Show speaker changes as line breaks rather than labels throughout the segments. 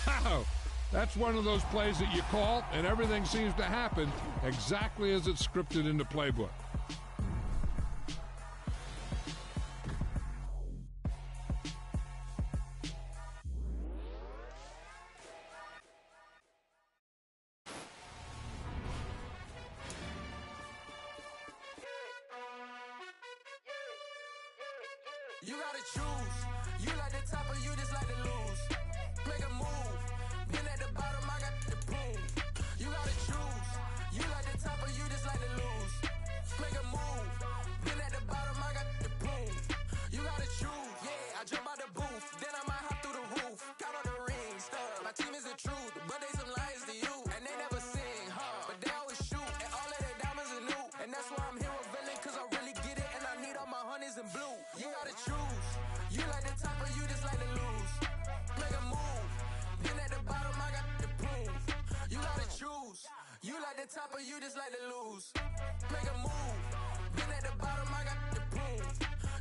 Wow! That's one of those plays that you call, and everything seems to happen exactly as it's scripted in the playbook.
You gotta choose. You like the top or you just like to lose. Make a move. Been at the bottom, I got the boom. You gotta choose. You like the top or you just like to lose. Make a move. Been at the bottom, I got the boom. You gotta choose. Yeah, I jump out the booth. Then I might hop through the roof. Count on the rings, stuff. My team is the truth, but they some liars to you. And they never sing, huh? But they always shoot. And all of their diamonds are new. And that's why I'm here with villain, cause I really get it. And I need all my honeys in blue. You gotta choose. You like the top or you just like to lose. Make a move. Been at the bottom, I got the boom. You gotta choose. You like the top or you just like to lose. Make a move. Been at the bottom, I got the boom.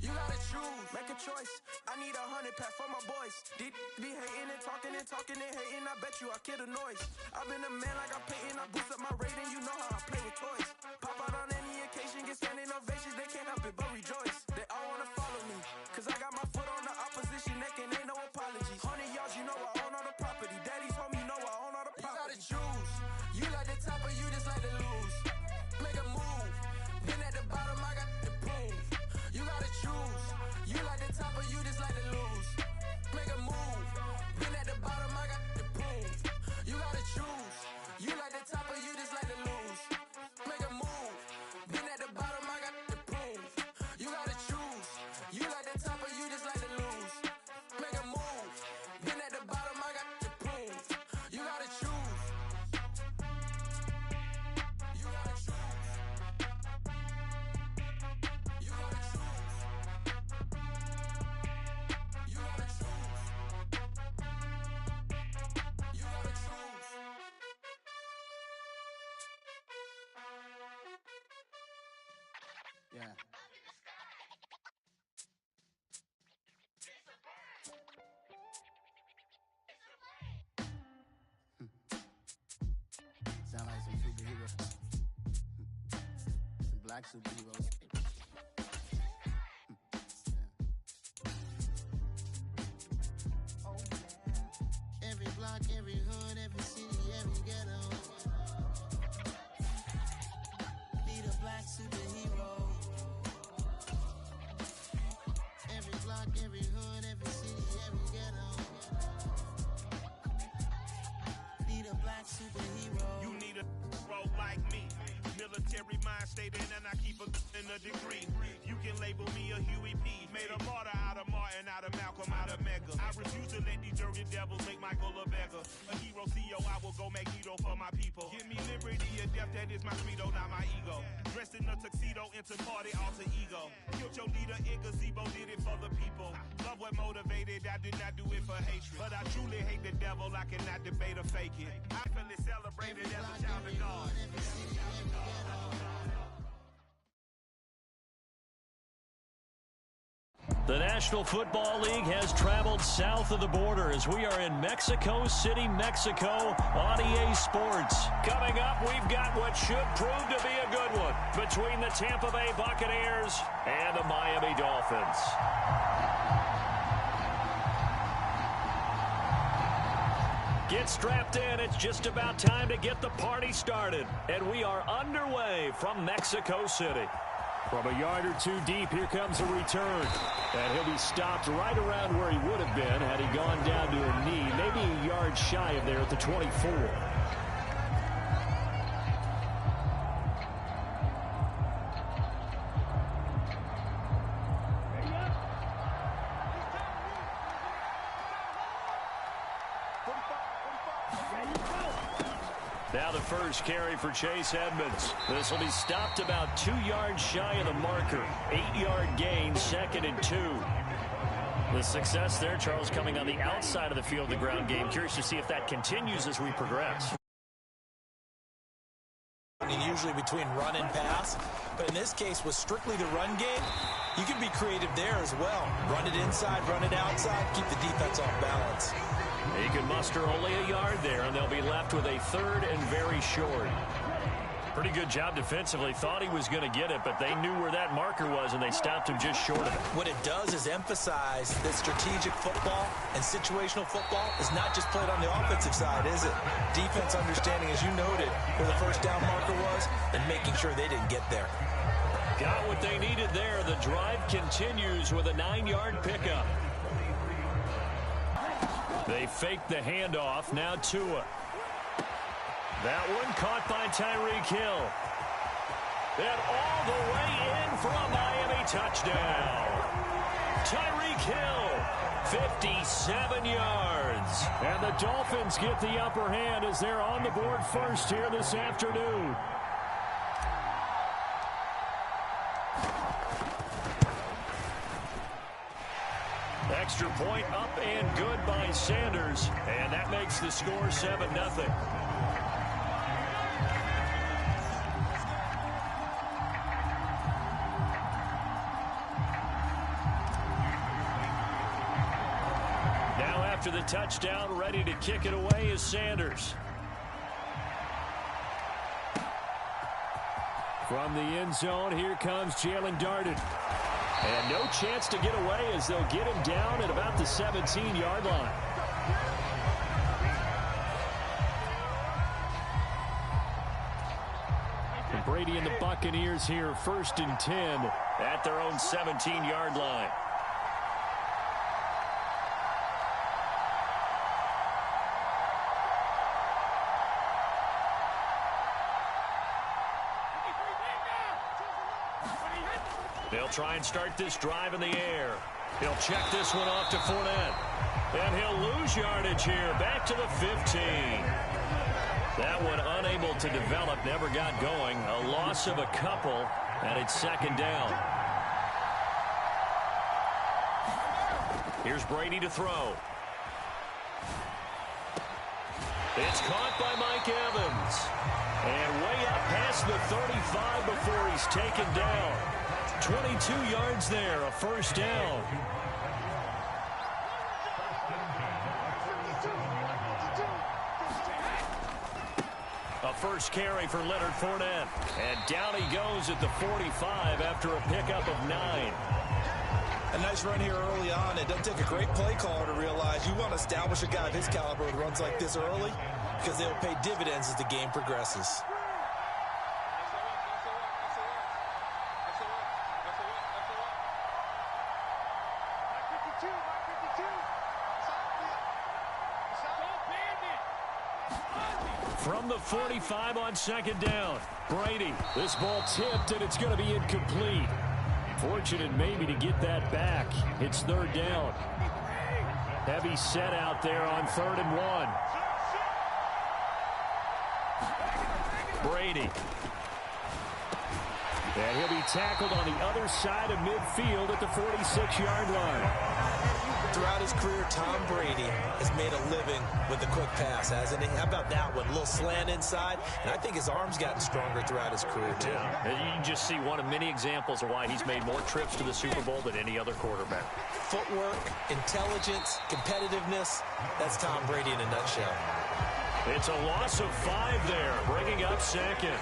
You gotta choose. Make a choice. I need 100 pack for my boys. Deep be hating and talking and hating. I bet you I kill the noise. I've been a man like I'm painting. I boost up my rating. You know how I play with toys. Pop out on any occasion, get standing ovations. They can't help it but rejoice. They all wanna follow me, cause I got my foot on the opposition neck and ain't no apologies. 100 yards, you know I own all the property. Daddy's home, you know I own all the property. You gotta choose. You like the top or you just like to lose. Make a move. Been at the bottom, I got the boom. You gotta choose. You like the top or you just like to lose. Make a move. Been at the bottom, I got the boom. You gotta choose. You like the top or you just like to lose. Make a move. Been at the bottom, I got the boom. You gotta choose. You like the top or you just like to lose. Make a move. Been at the bottom, I got the boom. You gotta choose. You gotta choose. You gotta choose. You gotta choose. You gotta choose. Yeah. Sound like some superheroes. Some black superheroes. Every block, every hood, every city, every ghetto. Need a black superhero. Every block, every hood, every city, every ghetto. Need a black superhero.
You need a role like me. Military mind state and I keep a degree. You can label me a Huey P. Made a martyr out of Martin, out of Malcolm, out of Mega. I refuse to let these dirty devils make Michael a beggar. A hero CEO, I will go Magneto for my people. Give me liberty or death, that is my credo, not my ego. Dressed in a tuxedo, into party, alter ego. Killed your leader in gazebo, did it for the people. Love what motivated, I did not do it for hatred. But I truly hate the devil, I cannot debate or fake it. I feel it celebrated as a child of God.
The National Football League has traveled south of the border as we are in Mexico City, Mexico on EA Sports. Coming up, we've got what should prove to be a good one between the Tampa Bay Buccaneers and the Miami Dolphins. Get strapped in. It's just about time to get the party started. And we are underway from Mexico City. From a yard or two deep, here comes a return. And he'll be stopped right around where he would have been had he gone down to a knee, maybe a yard shy of there at the 24. Now the first carry for Chase Edmonds. This will be stopped about 2 yards shy of the marker. 8-yard gain, 2nd and 2. The success there, Charles, coming on the outside of the field, the ground game. Curious to see if that continues as we progress.
Usually between run and pass, but in this case with strictly the run game, you can be creative there as well. Run it inside, run it outside, keep the defense off balance.
He can muster only a yard there, and they'll be left with a third and very short. Pretty good job defensively. Thought he was going to get it, but they knew where that marker was, and they stopped him just short of it.
What it does is emphasize that strategic football and situational football is not just played on the offensive side, is it? Defense understanding, as you noted, where the first down marker was and making sure they didn't get there.
Got what they needed there. The drive continues with a 9-yard pickup. They fake the handoff. Now Tua. That one caught by Tyreek Hill. And all the way in for a Miami touchdown. Tyreek Hill, 57 yards. And the Dolphins get the upper hand as they're on the board first here this afternoon. Extra point up and good by Sanders. And that makes the score 7-0. Now after the touchdown, ready to kick it away is Sanders. From the end zone, here comes Jalen Darden. And no chance to get away as they'll get him down at about the 17-yard line. And Brady and the Buccaneers here, 1st and 10 at their own 17-yard line. They'll try and start this drive in the air. He'll check this one off to Fournette. And he'll lose yardage here. Back to the 15. That one unable to develop, never got going. A loss of a couple, and it's 2nd down. Here's Brady to throw. It's caught by Mike Evans. And way up past the 35 before he's taken down. 22 yards there, a 1st down. A first carry for Leonard Fournette. And down he goes at the 45 after a pickup of 9.
A nice run here early on. It doesn't take a great play caller to realize you want to establish a guy of his caliber with runs like this early because they'll pay dividends as the game progresses.
From the 45 on 2nd down. Brady, this ball tipped, and it's going to be incomplete. Fortunate maybe to get that back. It's 3rd down. Heavy set out there on 3rd and 1. Brady. And he'll be tackled on the other side of midfield at the 46-yard line.
Throughout his career, Tom Brady has made a living with the quick pass, hasn't he? How about that one? A little slant inside, and I think his arm's gotten stronger throughout his career, too.
Yeah. You can just see one of many examples of why he's made more trips to the Super Bowl than any other quarterback.
Footwork, intelligence, competitiveness, that's Tom Brady in a nutshell.
It's a loss of 5 there, bringing up 2nd.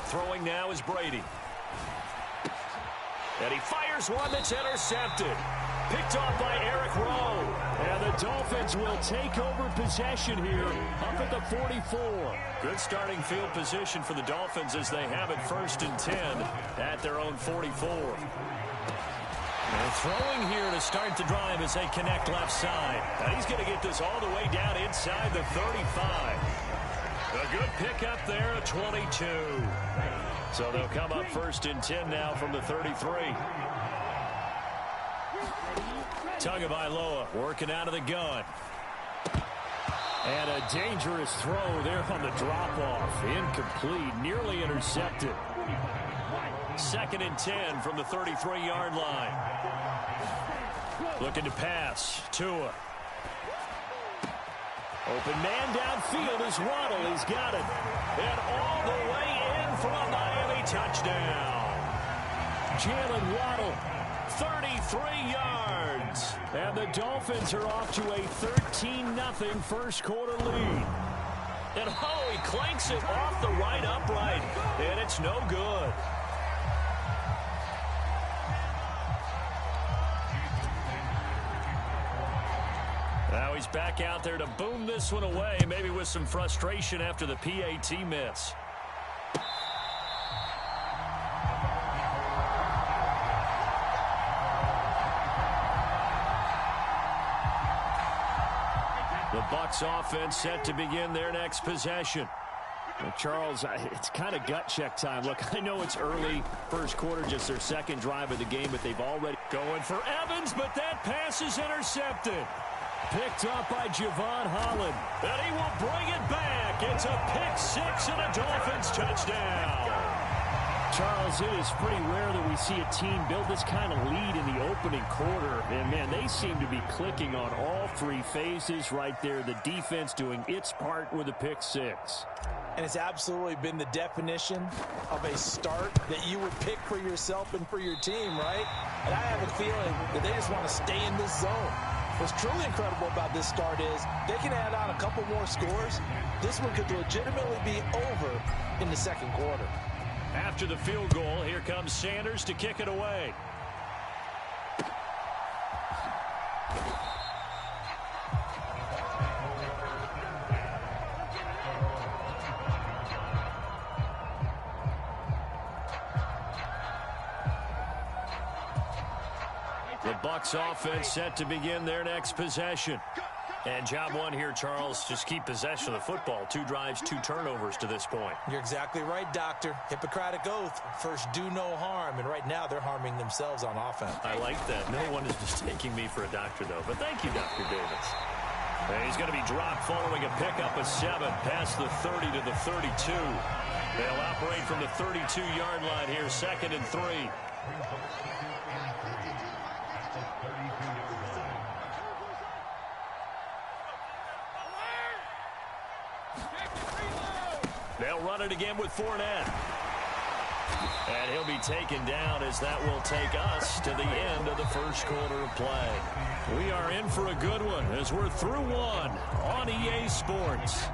Throwing now is Brady. And he fires one that's intercepted. Picked off by Eric Rowe. And the Dolphins will take over possession here up at the 44. Good starting field position for the Dolphins as they have it 1st and 10 at their own 44. And throwing here to start the drive as they connect left side. And he's going to get this all the way down inside the 35. A good pickup there at 22. So they'll come up 1st and 10 now from the 33. Tagovailoa working out of the gun. And a dangerous throw there on the drop-off. Incomplete, nearly intercepted. 2nd and 10 from the 33-yard line. Looking to pass. Tua. Open man downfield is Waddle. He's got it. And all the way in for a Miami touchdown. Jalen Waddle. 33 yards. And the Dolphins are off to a 13-0 first quarter lead. And he clanks it off the right upright. And it's no good. Now he's back out there to boom this one away, maybe with some frustration after the PAT miss. The Bucs offense set to begin their next possession. Well, Charles, it's kind of gut check time. Look, I know it's early, first quarter, just their second drive of the game, but they've already going for Evans, but that pass is intercepted. Picked up by Javon Holland, and he will bring it back. It's a pick six and a Dolphins touchdown. Charles, it is pretty rare that we see a team build this kind of lead in the opening quarter. And, man, they seem to be clicking on all three phases right there. The defense doing its part with a pick six.
And it's absolutely been the definition of a start that you would pick for yourself and for your team, right? And I have a feeling that they just want to stay in this zone. What's truly incredible about this start is they can add on a couple more scores. This one could legitimately be over in the second quarter.
After the field goal, here comes Sanders to kick it away. The Bucs offense set to begin their next possession. And job one here, Charles, just keep possession of the football. 2 drives, 2 turnovers to this point.
You're exactly right, Doctor. Hippocratic oath. First, do no harm. And right now, they're harming themselves on offense.
I like that. No one is mistaking me for a doctor, though. But thank you, Dr. Davis. And he's going to be dropped following a pickup of 7 past the 30 to the 32. They'll operate from the 32-yard line here, 2nd and 3. They'll run it again with Fournette. And he'll be taken down as that will take us to the end of the first quarter of play. We are in for a good one as we're through one on EA Sports.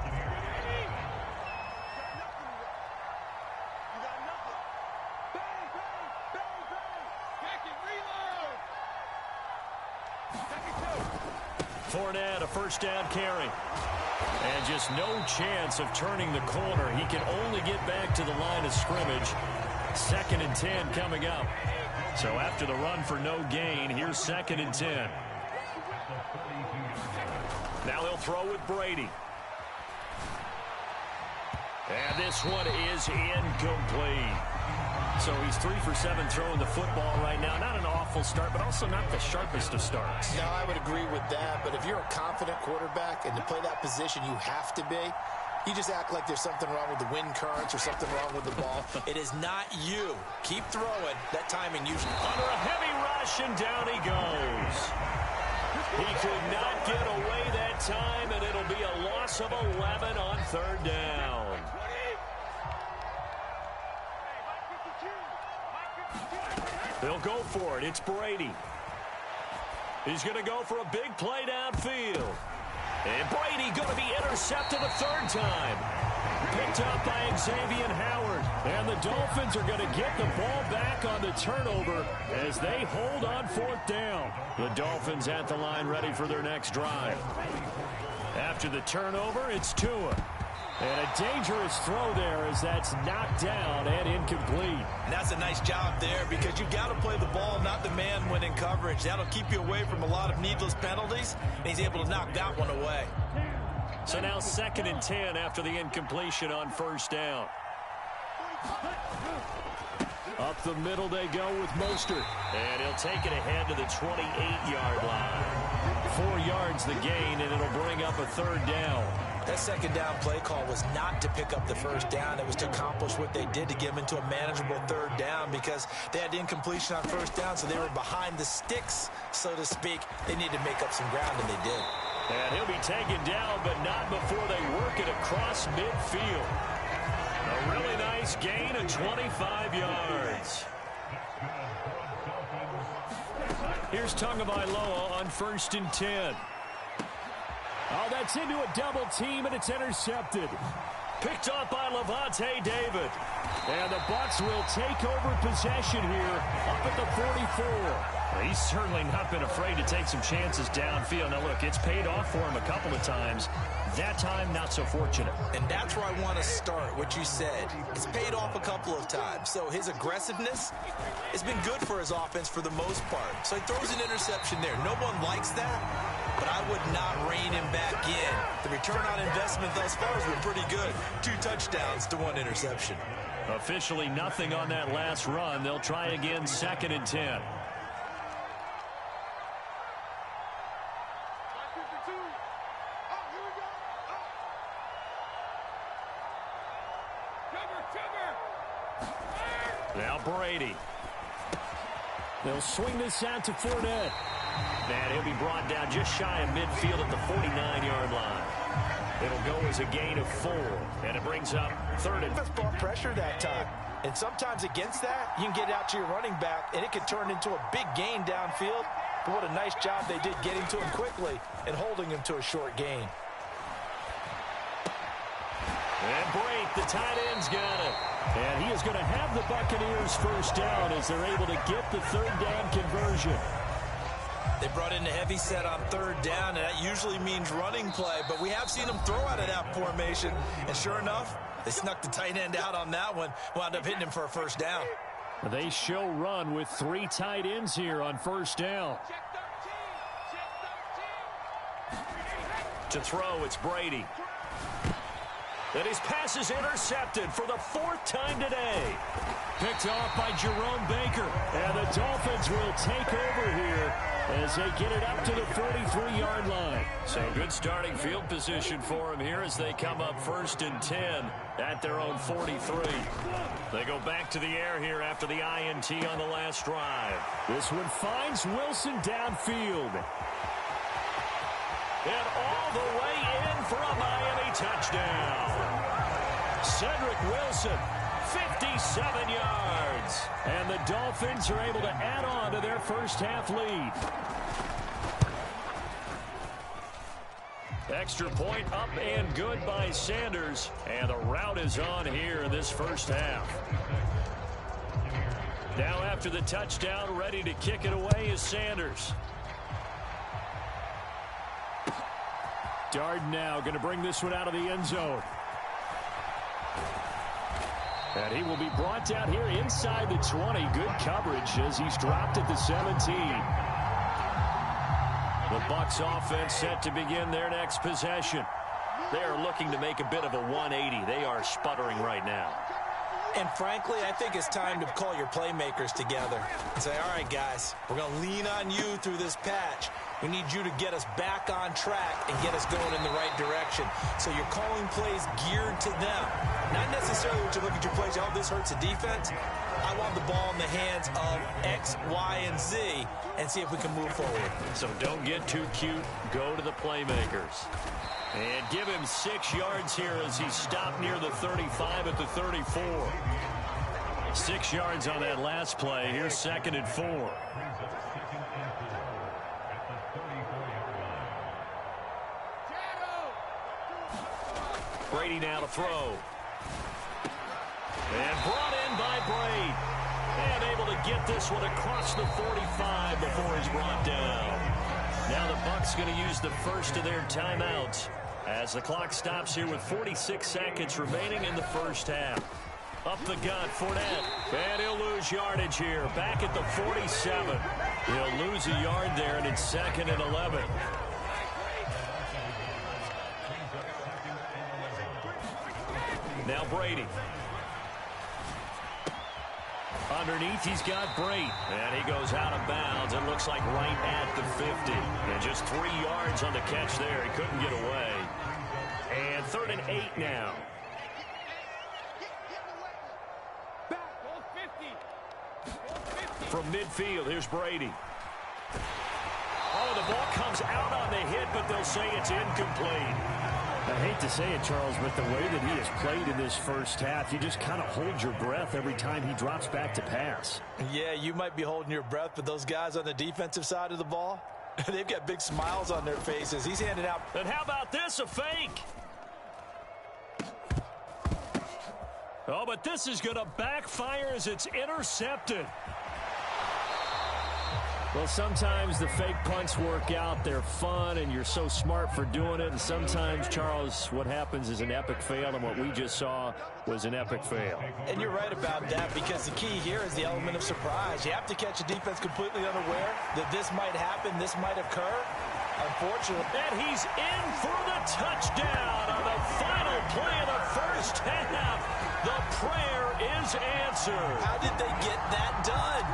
Fournette, a first down carry. And just no chance of turning the corner. He can only get back to the line of scrimmage. 2nd and 10 coming up. So after the run for no gain, here's 2nd and 10. Now they'll throw with Brady. And this one is incomplete. So he's 3 for 7 throwing the football right now. Not an awful start, but also not the sharpest of starts.
No, I would agree with that. But if you're a confident quarterback and to play that position you have to be, you just act like there's something wrong with the wind currents or something wrong with the ball.
It is not you. Keep throwing. That timing usually.
Under a heavy rush, and down he goes. He could not get away that time, and it'll be a loss of 11 on 3rd down. They'll go for it. It's Brady. He's going to go for a big play downfield. And Brady going to be intercepted a 3rd time. Picked up by Xavier Howard. And the Dolphins are going to get the ball back on the turnover as they hold on 4th down. The Dolphins at the line ready for their next drive. After the turnover, it's Tua. And a dangerous throw there as that's knocked down and incomplete.
And that's a nice job there because you've got to play the ball, not the man when in coverage. That'll keep you away from a lot of needless penalties, and he's able to knock that one away.
So now 2nd and 10 after the incompletion on 1st down. Up the middle they go with Mostert. And he'll take it ahead to the 28-yard line. 4 yards the gain, and it'll bring up a 3rd down.
That 2nd down play call was not to pick up the 1st down. It was to accomplish what they did to get them into a manageable 3rd down because they had incompletion on 1st down, so they were behind the sticks, so to speak. They needed to make up some ground, and they did.
And he'll be taken down, but not before they work it across midfield. A really nice gain of 25 yards. Here's Tagovailoa on 1st and 10. Oh, that's into a double team, and it's intercepted. Picked off by Levante David. And the Bucs will take over possession here up at the 44. Well, he's certainly not been afraid to take some chances downfield. Now, look, it's paid off for him a couple of times. That time, not so fortunate.
And that's where I want to start, what you said. It's paid off a couple of times. So his aggressiveness has been good for his offense for the most part. So he throws an interception there. No one likes that, but I would not rein him back in. The return on investment thus far has been pretty good. 2 touchdowns to 1 interception.
Officially nothing on that last run. They'll try again 2nd and 10. Now Brady. They'll swing this out to Fournette. And he'll be brought down just shy of midfield at the 49-yard line. It'll go as a gain of 4, and it brings up 3rd and...
Brought pressure that time. And sometimes against that, you can get out to your running back, and it can turn into a big gain downfield. But what a nice job they did getting to him quickly and holding him to a short gain.
And Brate, the tight end's got it. And he is going to have the Buccaneers 1st down as they're able to get the 3rd down conversion.
They brought in a heavy set on 3rd down, and that usually means running play, but we have seen them throw out of that formation, and sure enough, they snuck the tight end out on that one, wound up hitting him for a 1st down.
They show run with 3 tight ends here on 1st down. To throw, it's Brady. And his pass is intercepted for the 4th time today. Picked off by Jerome Baker. And the Dolphins will take over here as they get it up to the 43-yard line. So good starting field position for him here as they come up 1st and 10 at their own 43. They go back to the air here after the INT on the last drive. This one finds Wilson downfield. And all the way in for a Miami touchdown. Cedric Wilson, 57 yards. And the Dolphins are able to add on to their 1st half lead. Extra point up and good by Sanders. And the route is on here in this 1st half. Now after the touchdown, ready to kick it away is Sanders. Darden now going to bring this one out of the end zone. And he will be brought down here inside the 20. Good coverage as he's dropped at the 17. The Bucs offense set to begin their next possession. They are looking to make a bit of a 180. They are sputtering right now.
And frankly, I think it's time to call your playmakers together and say, all right, guys, we're going to lean on you through this patch. We need you to get us back on track and get us going in the right direction. So you're calling plays geared to them. Not necessarily what you look at your plays, oh, this hurts the defense. I want the ball in the hands of X, Y, and Z and see if we can move forward.
So don't get too cute. Go to the playmakers. And give him 6 yards here as he stopped near the 35 at the 34. 6 yards on that last play. Here's 2nd and 4. Brady now to throw. And brought in by Brady. And able to get this one across the 45 before he's brought down. Now the Bucs going to use the first of their timeouts as the clock stops here with 46 seconds remaining in the 1st half. Up the gut, Fournette. And he'll lose yardage here. Back at the 47. He'll lose a yard there, and it's 2nd and 11. Now Brady. Underneath, he's got Brate. And he goes out of bounds. It looks like right at the 50. And just 3 yards on the catch there. He couldn't get away. And 3rd and 8 now. From midfield, here's Brady. Oh, the ball comes out on the hit, but they'll say it's incomplete. I hate to say it, Charles, but the way that he has played in this first half, you just kind of hold your breath every time he drops back to pass.
Yeah, you might be holding your breath, but those guys on the defensive side of the ball, they've got big smiles on their faces. He's handing out.
And how about this, a fake? Oh, but this is going to backfire as it's intercepted. Well, sometimes the fake punts work out. They're fun, and you're so smart for doing it. And sometimes, Charles, what happens is an epic fail, and what we just saw was an epic fail.
And you're right about that, because the key here is the element of surprise. You have to catch a defense completely unaware that this might happen, this might occur. Unfortunately.
And he's in for the touchdown on the final play of the first half. The prayer is answered.
How did they get that done?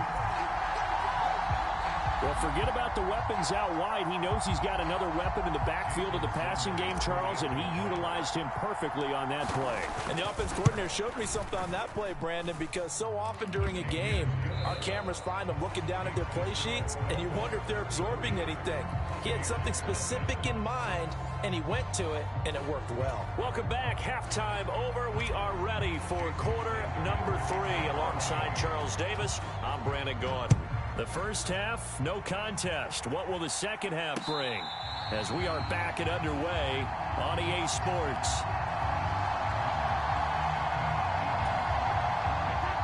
Well, forget about the weapons out wide. He knows he's got another weapon in the backfield of the passing game, Charles, and he utilized him perfectly on that play.
And the offense coordinator showed me something on that play, Brandon, because so often during a game, our cameras find them looking down at their play sheets, and you wonder if they're absorbing anything. He had something specific in mind, and he went to it, and it worked well.
Welcome back. Halftime over. We are ready for quarter number 3. Alongside Charles Davis, I'm Brandon Gaudin. The first half, no contest. What will the second half bring? As we are back and underway on EA Sports.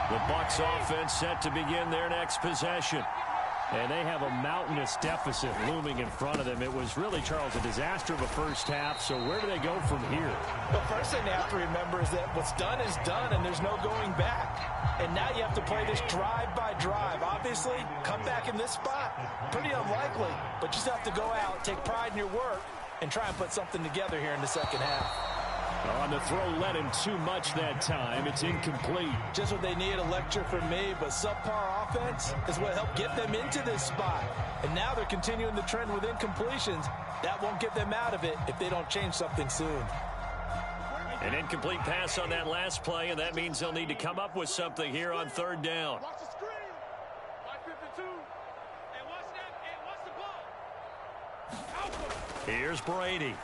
The Bucs offense set to begin their next possession. And they have a mountainous deficit looming in front of them. It was really, Charles, a disaster of a first half. So where do they go from here?
The first thing they have to remember is that what's done is done, and there's no going back. And now you have to play this drive by drive. Obviously, come back in this spot, pretty unlikely. But you just have to go out, take pride in your work, and try and put something together here in the second half.
On the throw, led him too much that time. It's incomplete.
Just what they need, a lecture from me, but subpar offense is what helped get them into this spot. And now they're continuing the trend with incompletions. That won't get them out of it if they don't change something soon.
An incomplete pass on that last play, and that means they'll need to come up with something here on third down.
Watch the screen. Watch 52. And watch that. And watch the ball.
Here's Brady.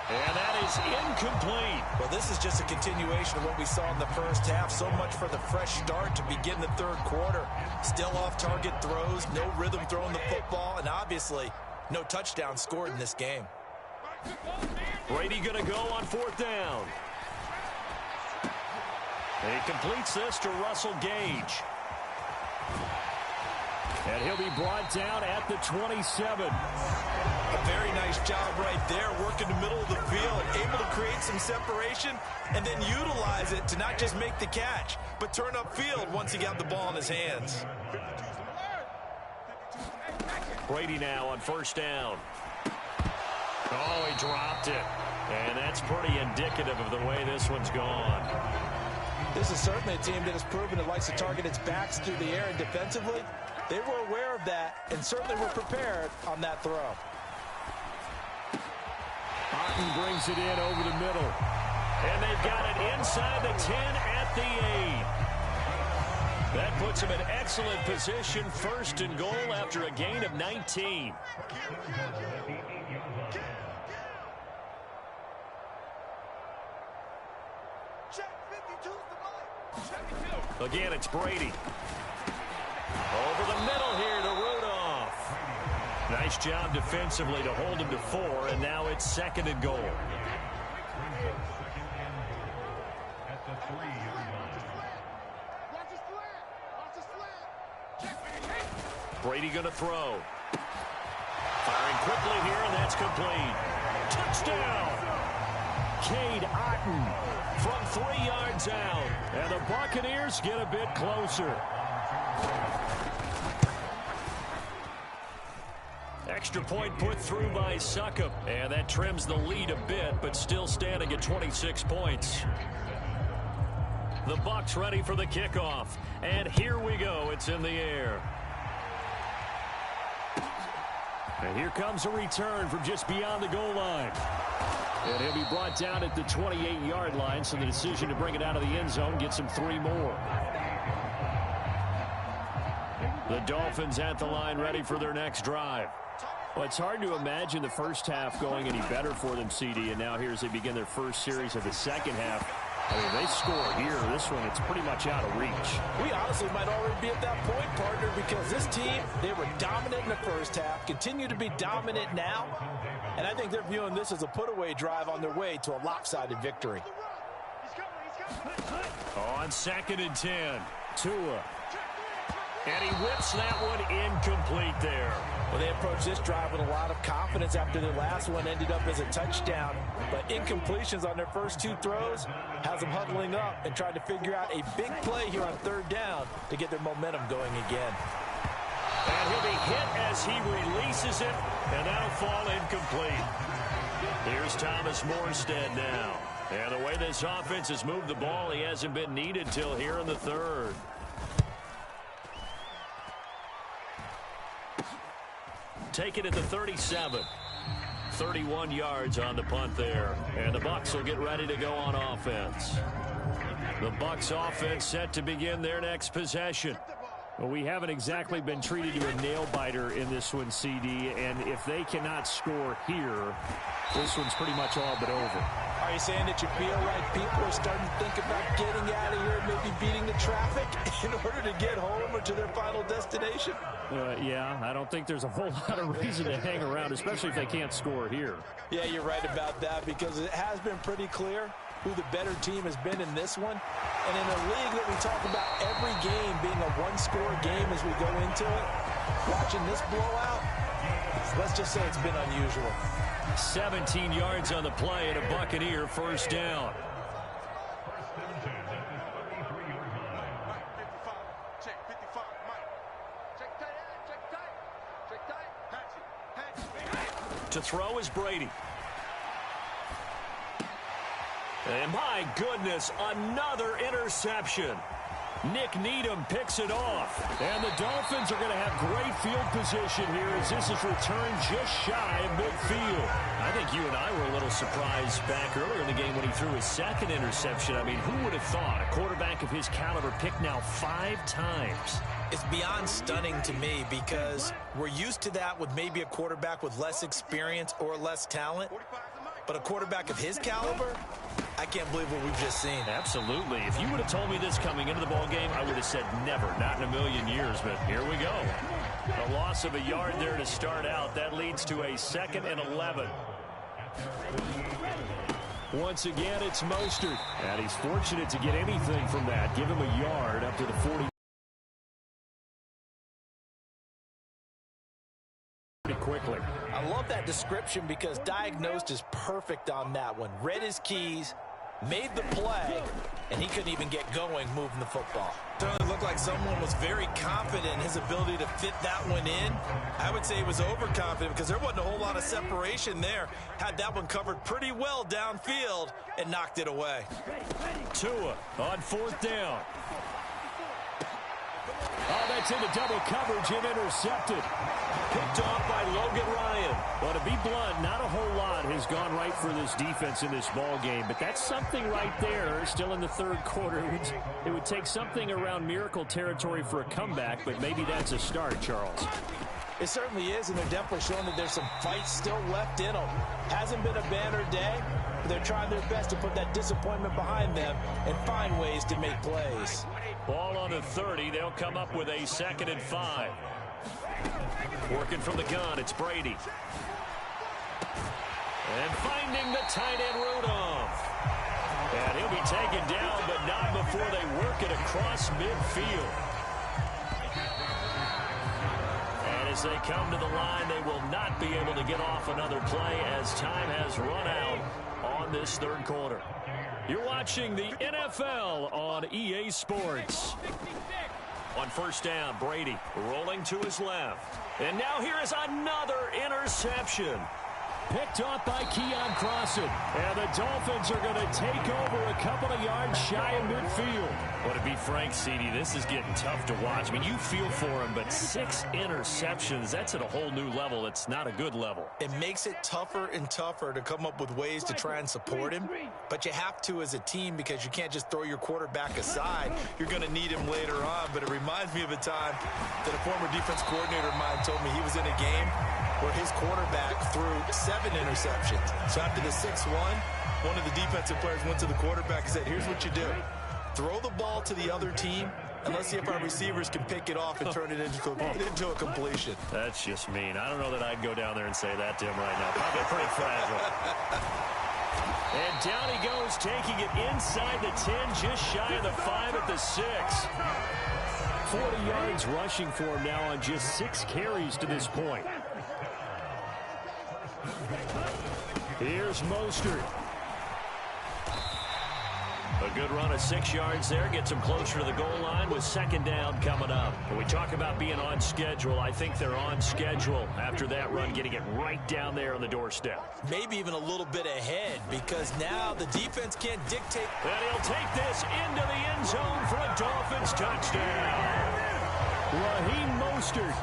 And that is incomplete.
Well, this is just a continuation of what we saw in the first half. So much for the fresh start to begin the third quarter. Still off-target throws, no rhythm throwing the football, and obviously no touchdown scored in this game.
Brady going to go on fourth down. And he completes this to Russell Gage. And he'll be brought down at the 27.
A very nice job right there, working the middle of the field, able to create some separation and then utilize it to not just make the catch, but turn upfield once he got the ball in his hands.
Brady now on first down. Oh, he dropped it. And that's pretty indicative of the way this one's gone.
This is certainly a team that has proven it likes to target its backs through the air, and defensively, they were aware of that and certainly were prepared on that throw.
Otten brings it in over the middle. And they've got it inside the 10 at the 8. That puts them in excellent position, first and goal after a gain of 19. Again, it's Brady. Over the middle here to Rudolph. Nice job defensively to hold him to 4, and now it's second and goal. Brady going to throw. Firing quickly here, and that's complete. Touchdown! Cade Otten from 3 yards out. And the Buccaneers get a bit closer. Extra point put through by Succop. And that trims the lead a bit, but still standing at 26 points. The Bucs ready for the kickoff. And here we go. It's in the air. And here comes a return from just beyond the goal line. And he'll be brought down at the 28-yard line, so the decision to bring it out of the end zone gets him 3 more. The Dolphins at the line ready for their next drive. Well, it's hard to imagine the first half going any better for them, CD, and now here as they begin their first series of the second half. I mean, they score here. This one, it's pretty much out of reach.
We honestly might already be at that point, partner, because this team, they were dominant in the first half, continue to be dominant now, and I think they're viewing this as a put-away drive on their way to a lopsided victory.
On 2nd and 10, Tua. And he whips that one incomplete there.
Well, they approached this drive with a lot of confidence after their last one ended up as a touchdown. But incompletions on their first 2 throws has them huddling up and trying to figure out a big play here on 3rd down to get their momentum going again.
And he'll be hit as he releases it, and that'll fall incomplete. Here's Thomas Morstead now. And the way this offense has moved the ball, he hasn't been needed till here in the 3rd. Take it at the 37. 31 yards on the punt there. And the Bucs will get ready to go on offense. The Bucs offense set to begin their next possession. Well, we haven't exactly been treated to a nail-biter in this one, CD, and if they cannot score here, this one's pretty much all but over.
Are you saying that you feel like people are starting to think about getting out of here and maybe beating the traffic in order to get home or to their final destination?
Yeah, I don't think there's a whole lot of reason to hang around, especially if they can't score here.
Yeah, you're right about that because it has been pretty clear who the better team has been in this one. And in a league that we talk about every game being a one-score game as we go into it, watching this blowout, let's just say it's been unusual.
17 yards on the play and a Buccaneer first down. To throw is Brady. And my goodness, another interception. Nick Needham picks it off. And the Dolphins are going to have great field position here as this is returned just shy of midfield. I think you and I were a little surprised back earlier in the game when he threw his 2nd interception. I mean, who would have thought a quarterback of his caliber picked now 5 times?
It's beyond stunning to me because we're used to that with maybe a quarterback with less experience or less talent. But a quarterback of his caliber, I can't believe what we've just seen.
Absolutely. If you would have told me this coming into the ball game, I would have said never, not in a million years. But here we go. A loss of a yard there to start out. That leads to a 2nd and 11. Once again, it's Mostert. And he's fortunate to get anything from that. Give him a yard up to the 40. Pretty quickly.
I love that description because diagnosed is perfect on that one. Read his keys, made the play, and he couldn't even get going moving the football.
Certainly looked like someone was very confident in his ability to fit that one in. I would say he was overconfident because there wasn't a whole lot of separation there. Had that one covered pretty well downfield and knocked it away.
Tua on 4th down. Oh, that's into double coverage and intercepted. Picked off by Logan Ryan. Well, to be blunt, not a whole lot has gone right for this defense in this ball game, but that's something right there. Still in the 3rd quarter. It would take something around miracle territory for a comeback, but maybe that's a start, Charles.
It certainly is, and they're definitely showing that there's some fight still left in them. Hasn't been a banner day, but they're trying their best to put that disappointment behind them and find ways to make plays.
Ball on the 30. They'll come up with a 2nd and 5. Working from the gun, it's Brady. And finding the tight end Rudolph. And he'll be taken down, but not before they work it across midfield. And as they come to the line, they will not be able to get off another play as time has run out on this 3rd quarter. You're watching the NFL on EA Sports. On 1st down, Brady rolling to his left. And now here is another interception. Picked off by Keon Crossan. And the Dolphins are going to take over a couple of yards shy of midfield. Well, to be frank, CD, this is getting tough to watch. I mean, you feel for him, but 6 interceptions, that's at a whole new level. It's not a good level.
It makes it tougher and tougher to come up with ways to try and support him. But you have to as a team because you can't just throw your quarterback aside. You're going to need him later on. But it reminds me of a time that a former defense coordinator of mine told me he was in a game where his quarterback threw 7 interceptions. So after the 6-1, one of the defensive players went to the quarterback and said, here's what you do. Throw the ball to the other team, and let's see if our receivers can pick it off and turn it into a completion.
That's just mean. I don't know that I'd go down there and say that to him right now. Probably pretty fragile. And down he goes, taking it inside the 10, just shy of the 5 at the 6. 40 yards rushing for him now on just 6 carries to this point. Here's Mostert. A good run of 6 yards there. Gets him closer to the goal line with 2nd down coming up. When we talk about being on schedule, I think they're on schedule after that run, getting it right down there on the doorstep.
Maybe even a little bit ahead, because now the defense can't dictate.
And he'll take this into the end zone for a Dolphins touchdown. Raheem Mostert.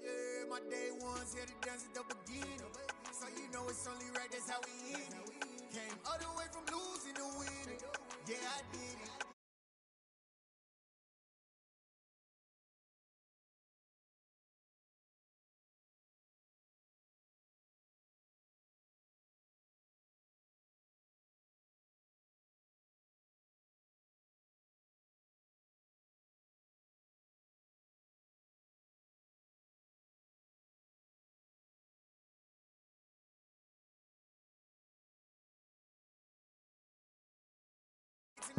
Yeah, my day ones here to dance at the beginning. So you know it's only right, that's how we end it. Came all the way from losing to winning. Yeah, I did it.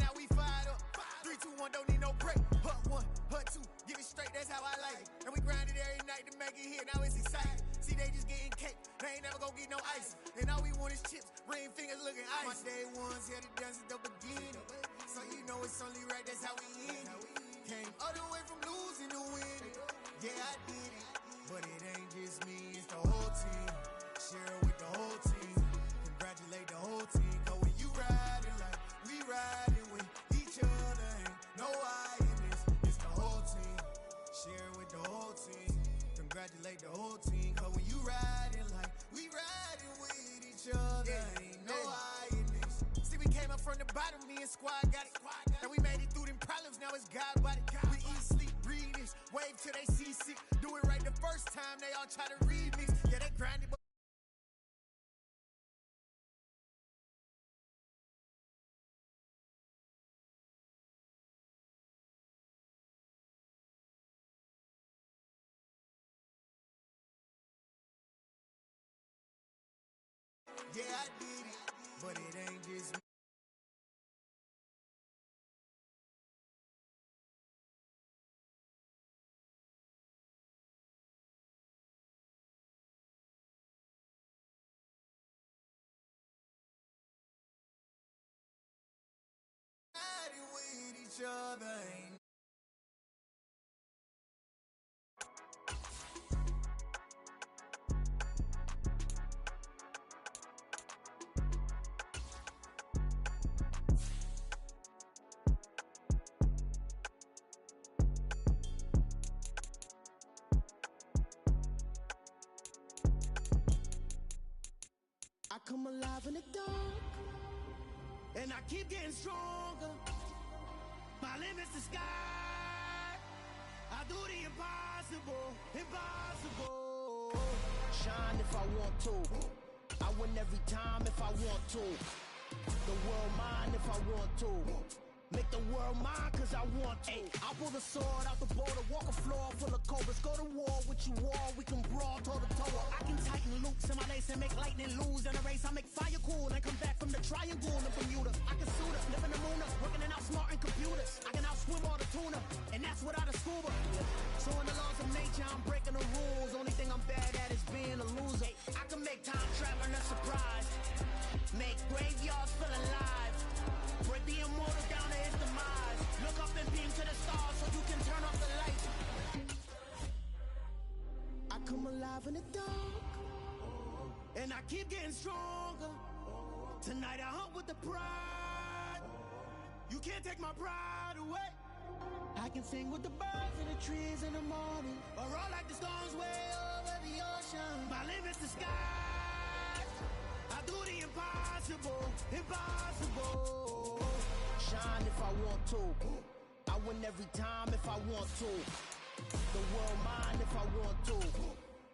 Now we fired up. 3, 2, 1, don't need no break. Hut 1, hut 2, get it straight, that's how I like it. And we grind it every night to make it here, now it's exciting. See, they just getting cake, they ain't never gonna get no ice. And all we want is chips, ring fingers looking ice. My day ones here to dance at the beginning. So you know it's only right, that's how we end it. Came all the way from losing to winning. Yeah, I did it. But it ain't just me, it's the whole team. Share it with the whole team. Congratulate the whole team. Cause when you riding like we riding with each other, ain't no I in this. It's the whole team. Share it with the whole team. Congratulate the whole team. Cause when you riding like we riding with each other, ain't no I in this. See, we came up from the bottom, me and squad got it. And we made it through them problems, now it's God body. We eat, sleep, breathe this. Wave till they see sick. Do it right the first time, they all try to remix. Yeah, they grind it, but yeah, I did it, but it ain't just me. Riding with each other, ain't I come alive in the dark, and I keep getting stronger. My limit's the sky. I do the impossible, impossible.
Shine if I want to. I win every time if I want to. The world mine if I want to. Make the world mine cause I want to. I'll pull the sword out the border, walk a floor full of cobras. Go to war with you all, we can brawl toe to toe. I can tighten loops in my lace and make lightning lose in a race. I make fire cool and come back from the triangle in Bermuda. I can suit up, live in the moon up, working and outsmarting computers. I can outswim all the tuna, and that's without a scuba. So in the laws of nature, I'm breaking the rules. Only thing I'm bad at is being a loser. I can make time traveling a surprise. Make graveyards feel alive. Break the immortal down to his demise. Look up and beam to the stars so you can turn off the lights. I come alive in the dark, and I keep getting stronger. Tonight I hunt with the pride. You can't take my pride away. I I can sing with the birds and the trees in the morning, or roll like the storms way over the ocean. My limit's the sky. I do the impossible, impossible. Shine if I want to. I win every time if I want to. The world mine if I want to.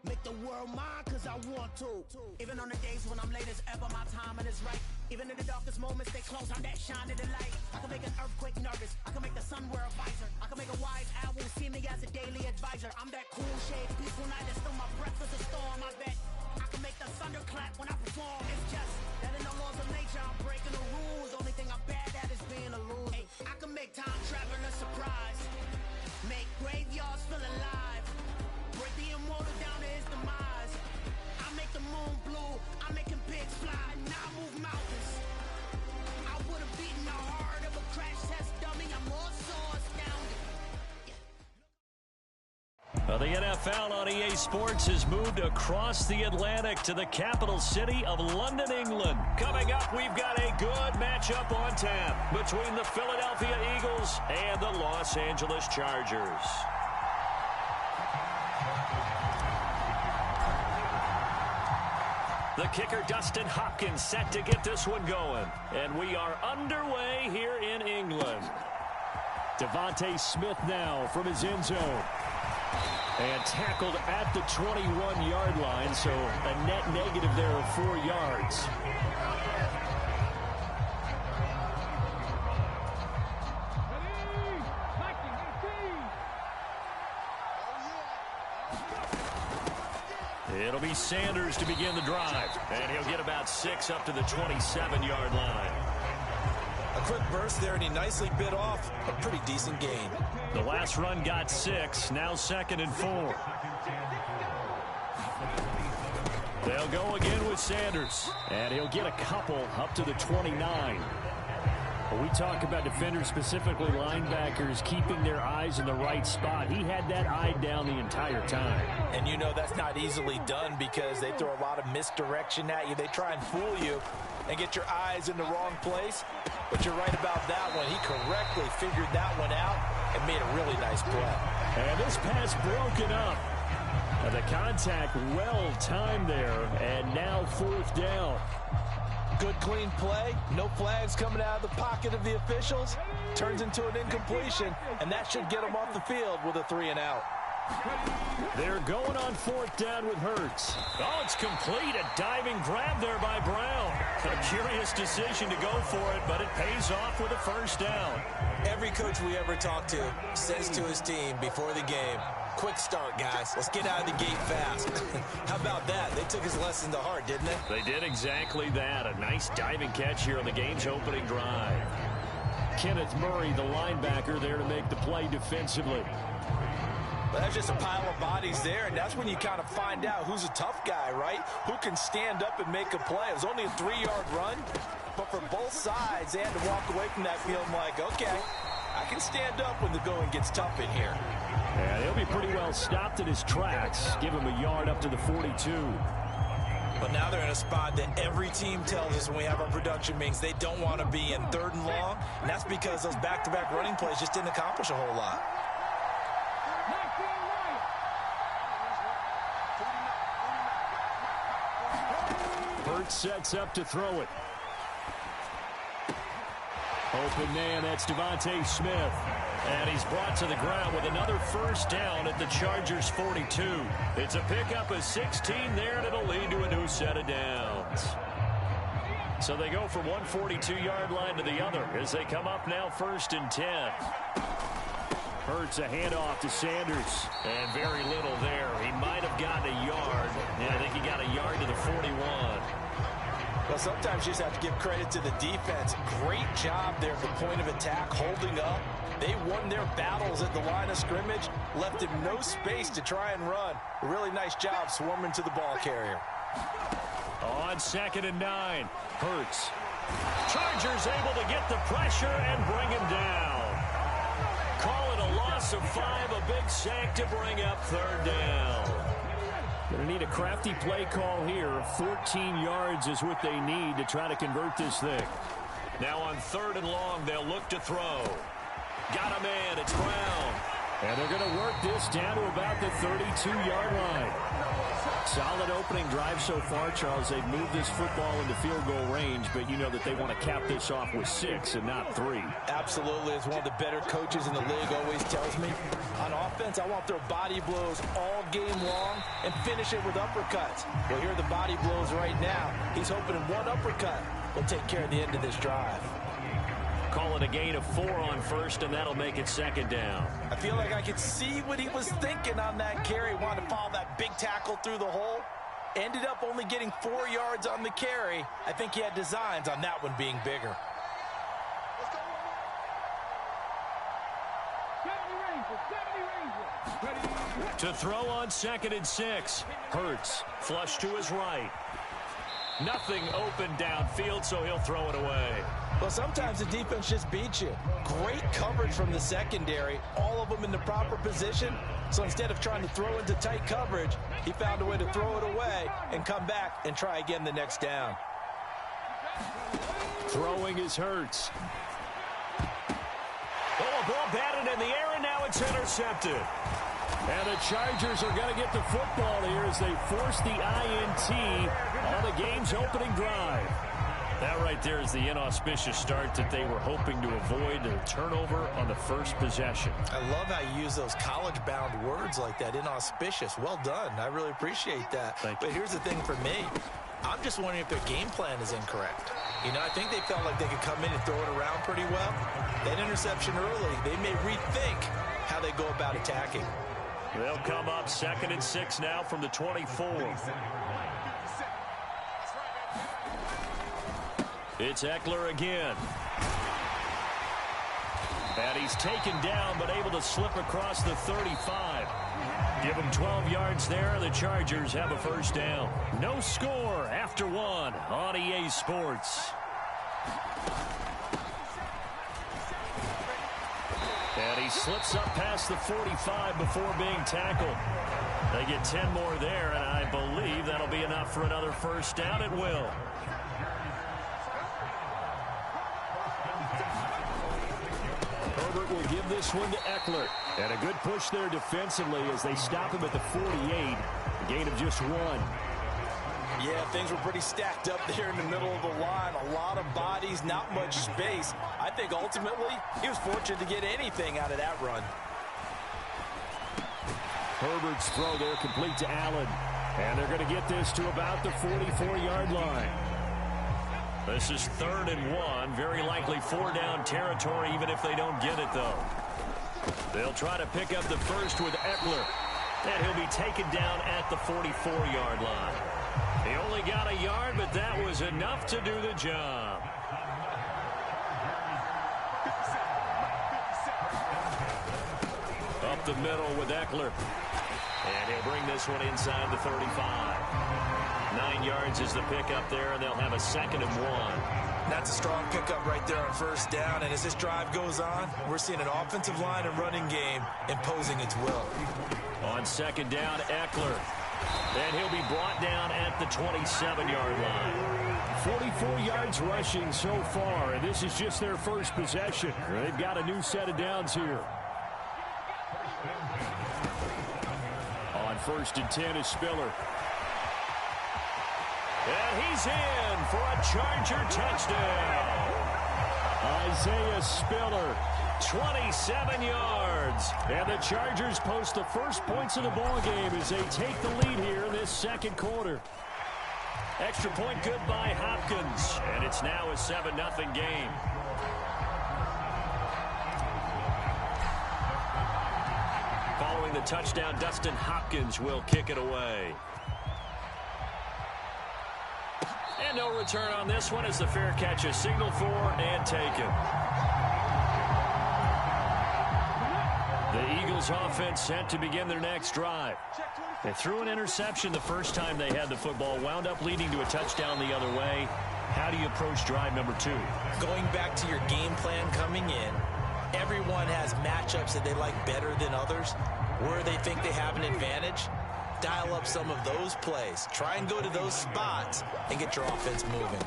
Make the world mine cause I want to. Even on the days when I'm late as ever, my timing is right. Even in the darkest moments, they close, I'm that shining the light. I can make an earthquake nervous, I can make the sun wear a visor. I can make a wise owl see me as a daily advisor. I'm that cool shade, peaceful night, that's still my breath is a storm, I bet. I can make the thunder clap when I perform. It's just that in the laws of nature, I'm breaking the rules. Only thing I'm bad at is being a loser. Hey, I can make time travel a surprise. Make graveyards feel alive. Break the immortal down to his demise. I make the moon blue. I'm making pigs fly. Now I move mountains. I would have beaten the heart of a crash test dummy. I'm more so astounded.
Well, the NFL on EA Sports has moved across the Atlantic to the capital city of London, England. Coming up, we've got a good matchup on tap between the Philadelphia Eagles and the Los Angeles Chargers. The kicker, Dustin Hopkins, set to get this one going. And we are underway here in England. Devontae Smith now from his end zone. And tackled at the 21-yard line, so a net negative there of 4 yards. It'll be Sanders to begin the drive, and he'll get about 6 up to the 27-yard line.
A quick burst there, and he nicely bit off a pretty decent gain.
The last run got 6, now 2nd and 4. They'll go again with Sanders, and he'll get a couple up to the 29. When we talk about defenders, specifically linebackers, keeping their eyes in the right spot, he had that eye down the entire time.
And you know that's not easily done because they throw a lot of misdirection at you. They try and fool you and get your eyes in the wrong place. But you're right about that one. He correctly figured that one out and made a really nice play.
And this pass broken up. And the contact well timed there, and now 4th down.
Good clean play, no flags coming out of the pocket of the officials. Turns into an incompletion, and that should get them off the field with a 3-and-out.
They're going on 4th down with Hurts. Oh, it's complete. A diving grab there by Brown. A curious decision to go for it, but it pays off with a 1st down.
Every coach we ever talk to says to his team before the game, quick start, guys. Let's get out of the gate fast. How about that? They took his lesson to heart, didn't they?
They did exactly that. A nice diving catch here on the game's opening drive. Kenneth Murray, the linebacker, there to make the play defensively.
But that's just a pile of bodies there, and that's when you kind of find out who's a tough guy, right? Who can stand up and make a play. It was only a 3-yard run, but for both sides, they had to walk away from that feeling like, okay, I can stand up when the going gets tough in here.
Yeah, he'll be pretty well stopped in his tracks. Give him a yard up to the 42.
But now they're in a spot that every team tells us when we have our production meetings they don't want to be in, 3rd and long, and that's because those back-to-back running plays just didn't accomplish a whole lot.
Hurts sets up to throw it. Open man, that's Devontae Smith. And he's brought to the ground with another 1st down at the Chargers' 42. It's a pickup of 16 there, and it'll lead to a new set of downs. So they go from one 42-yard line to the other as they come up now 1st and 10. Hurts a handoff to Sanders, and very little there. He might have gotten a yard, and I think he got a yard to the 41.
Well, sometimes you just have to give credit to the defense. Great job there at the point of attack, holding up. They won their battles at the line of scrimmage, left him no space to try and run. A really nice job swarming to the ball carrier.
On 2nd and 9, Hurts. Chargers able to get the pressure and bring him down. Call it a loss of 5, a big sack to bring up 3rd down. Going to need a crafty play call here. 14 yards is what they need to try to convert this thing. Now on 3rd and long, they'll look to throw. Got him in. It's Brown. And they're going to work this down to about the 32-yard line. Solid opening drive so far, Charles. They've moved this football into field goal range, but you know that they want to cap this off with 6 and not 3.
Absolutely. As one of the better coaches in the league always tells me, on offense, I want their body blows all game long and finish it with uppercuts. Well, here are the body blows right now. He's hoping in one uppercut will take care of the end of this drive.
Call it a gain of 4 on first, and that'll make it second down.
I feel like I could see what he was thinking on that carry. Wanted to follow that big tackle through the hole. Ended up only getting 4 yards on the carry. I think he had designs on that one being bigger.
To throw on 2nd and 6. Hurts, flush to his right. Nothing open downfield, so he'll throw it away.
Well, sometimes the defense just beats you. Great coverage from the secondary, all of them in the proper position. So instead of trying to throw into tight coverage, he found a way to throw it away and come back and try again the next down.
Throwing is Hurts. Oh, a ball batted in the air, and now it's intercepted. And the Chargers are going to get the football here as they force the INT on the game's opening drive. That right there is the inauspicious start that they were hoping to avoid, a turnover on the first possession.
I love how you use those college-bound words like that, inauspicious. Well done. I really appreciate that. But here's the thing for me. I'm just wondering if their game plan is incorrect. You know, I think they felt like they could come in and throw it around pretty well. That interception early, they may rethink how they go about attacking.
They'll come up 2nd and 6 now from the 24. It's Eckler again. And he's taken down, but able to slip across the 35. Give him 12 yards there. The Chargers have a first down. No score after 1 on EA Sports. And he slips up past the 45 before being tackled. They get 10 more there, and I believe that'll be enough for another first down. It will. Herbert will give this one to Eckler. And a good push there defensively as they stop him at the 48. A gain of just 1.
Yeah, things were pretty stacked up there in the middle of the line. A lot of bodies, not much space. I think ultimately he was fortunate to get anything out of that run.
Herbert's throw there complete to Allen. And they're going to get this to about the 44-yard line. This is 3rd and 1. Very likely 4-down territory even if they don't get it, though. They'll try to pick up the first with Eckler. And he'll be taken down at the 44-yard line. He only got a yard, but that was enough to do the job. Up the middle with Eckler. And he'll bring this one inside the 35. 9 yards is the pickup there, and they'll have a 2nd and 1.
That's a strong pickup right there on first down. And as this drive goes on, we're seeing an offensive line and running game imposing its will.
On 2nd down, Eckler. And he'll be brought down at the 27-yard line. 44 yards rushing so far, and this is just their first possession. They've got a new set of downs here. On 1st and 10 is Spiller. And he's in for a Charger touchdown. Isaiah Spiller, 27 yards. And the Chargers post the first points of the ball game as they take the lead here in this second quarter. Extra point good by Hopkins. And it's now a 7-0 game. Following the touchdown, Dustin Hopkins will kick it away. And no return on this one as the fair catch is signaled for and taken. The Eagles offense set to begin their next drive. They threw an interception the first time they had the football, wound up leading to a touchdown the other way. How do you approach drive number 2?
Going back to your game plan coming in, everyone has matchups that they like better than others, where they think they have an advantage. Dial up some of those plays. Try and go to those spots and get your offense moving.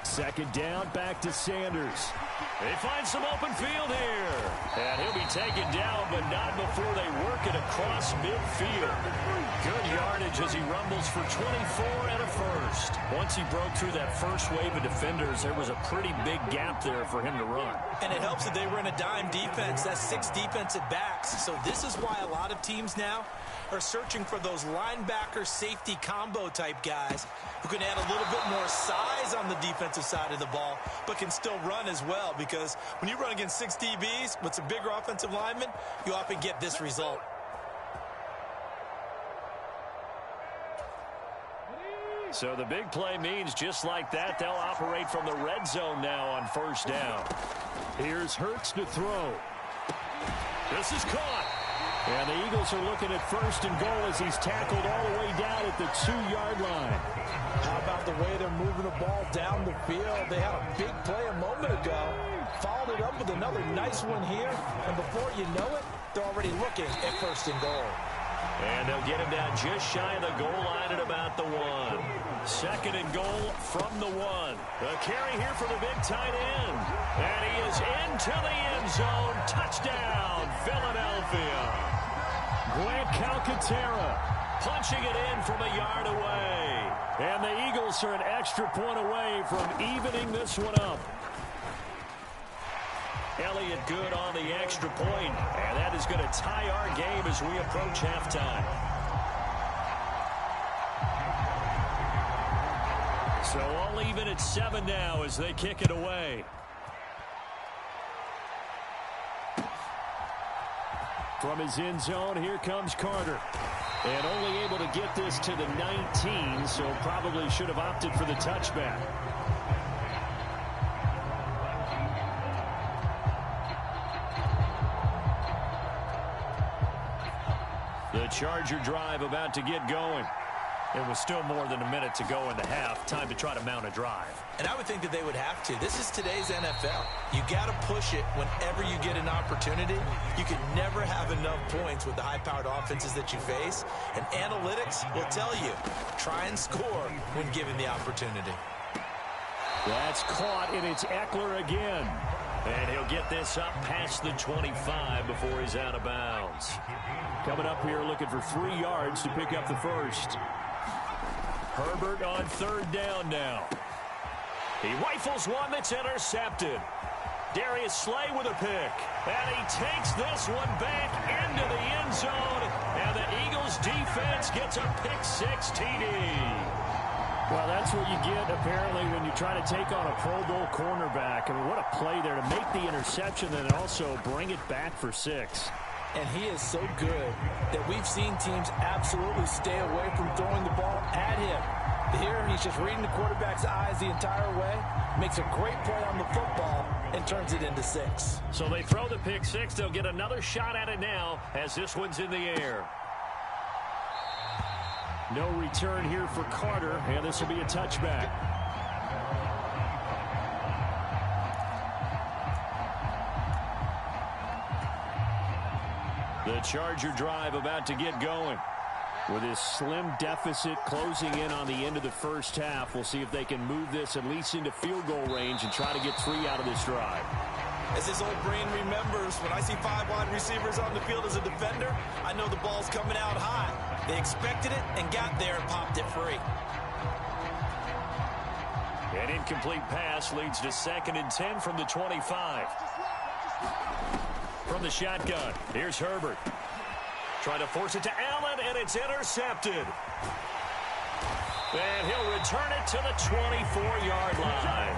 Second down, back to Sanders. They find some open field here. And he'll be taken down, but not before they work it across midfield. Good yardage as he rumbles for 24 and a first. Once he broke through that first wave of defenders, there was a pretty big gap there for him to run.
And it helps that they were in a dime defense. That's 6 defensive backs. So this is why a lot of teams now are searching for those linebacker safety combo type guys who can add a little bit more size on the defensive side of the ball, but can still run as well, because when you run against 6 DBs with some bigger offensive linemen, you often get this result.
So the big play means just like that, they'll operate from the red zone now on first down. Here's Hurts to throw. This is caught. And the Eagles are looking at first and goal as he's tackled all the way down at the 2-yard line.
How about the way they're moving the ball down the field? They had a big play a moment ago, followed it up with another nice one here, and before you know it, they're already looking at first and goal.
And they'll get him down just shy of the goal line at about the 1. Second and goal from the 1. A carry here for the big tight end. And he is into the end zone. Touchdown, Philadelphia. Grant Calcaterra punching it in from a yard away. And the Eagles are an extra point away from evening this one up. Elliott good on the extra point, and that is going to tie our game as we approach halftime. So all even at 7 now as they kick it away. From his end zone, here comes Carter. And only able to get this to the 19, so probably should have opted for the touchback. The Charger drive about to get going. It was still more than a minute to go in the half. Time to try to mount a drive.
And I would think that they would have to. This is today's NFL. You got to push it whenever you get an opportunity. You can never have enough points with the high-powered offenses that you face. And analytics will tell you, try and score when given the opportunity.
That's caught, and it's Eckler again. And he'll get this up past the 25 before he's out of bounds. Coming up here looking for 3 yards to pick up the first. Herbert on third down now. He rifles one that's intercepted. Darius Slay with a pick. And he takes this one back into the end zone. And the Eagles defense gets a pick-6 TD. Well, that's what you get, apparently, when you try to take on a Pro Bowl cornerback. I mean, what a play there to make the interception and also bring it back for 6.
And he is so good that we've seen teams absolutely stay away from throwing the ball at him. Here, he's just reading the quarterback's eyes the entire way, makes a great play on the football, and turns it into 6.
So they throw the pick-6. They'll get another shot at it now as this one's in the air. No return here for Carter, and this will be a touchback. The Charger drive about to get going. With his slim deficit closing in on the end of the first half, we'll see if they can move this at least into field goal range and try to get 3 out of this drive.
As his old brain remembers, when I see 5 wide receivers on the field as a defender, I know the ball's coming out high. They expected it and got there and popped it free.
An incomplete pass leads to 2nd and 10 from the 25. From the shotgun, here's Herbert. Trying to force it to Allen, and it's intercepted. And he'll return it to the 24-yard line.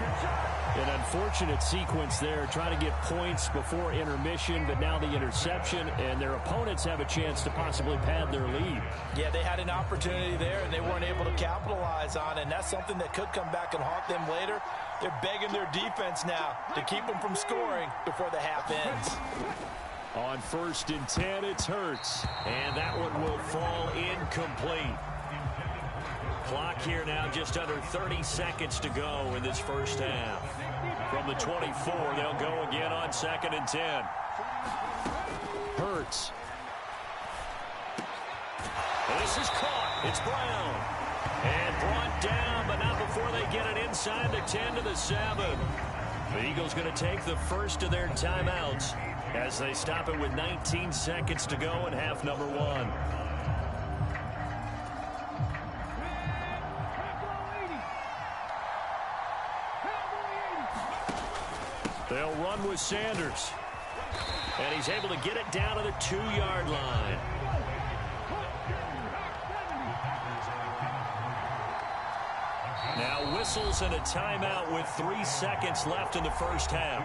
An unfortunate sequence there, trying to get points before intermission, but now the interception, and their opponents have a chance to possibly pad their lead.
Yeah, they had an opportunity there, and they weren't able to capitalize on it, and that's something that could come back and haunt them later. They're begging their defense now to keep them from scoring before the half ends.
On 1st and 10, it's Hurts, and that one will fall incomplete. Clock here now, just under 30 seconds to go in this first half. From the 24, they'll go again on 2nd and 10. Hurts. This is caught. It's Brown. And brought down, but not before before they get it inside the 10 to the 7. The Eagles going to take the first of their timeouts as they stop it with 19 seconds to go in half number 1. They'll run with Sanders. And he's able to get it down to the 2-yard line. Now whistles and a timeout with 3 seconds left in the first half.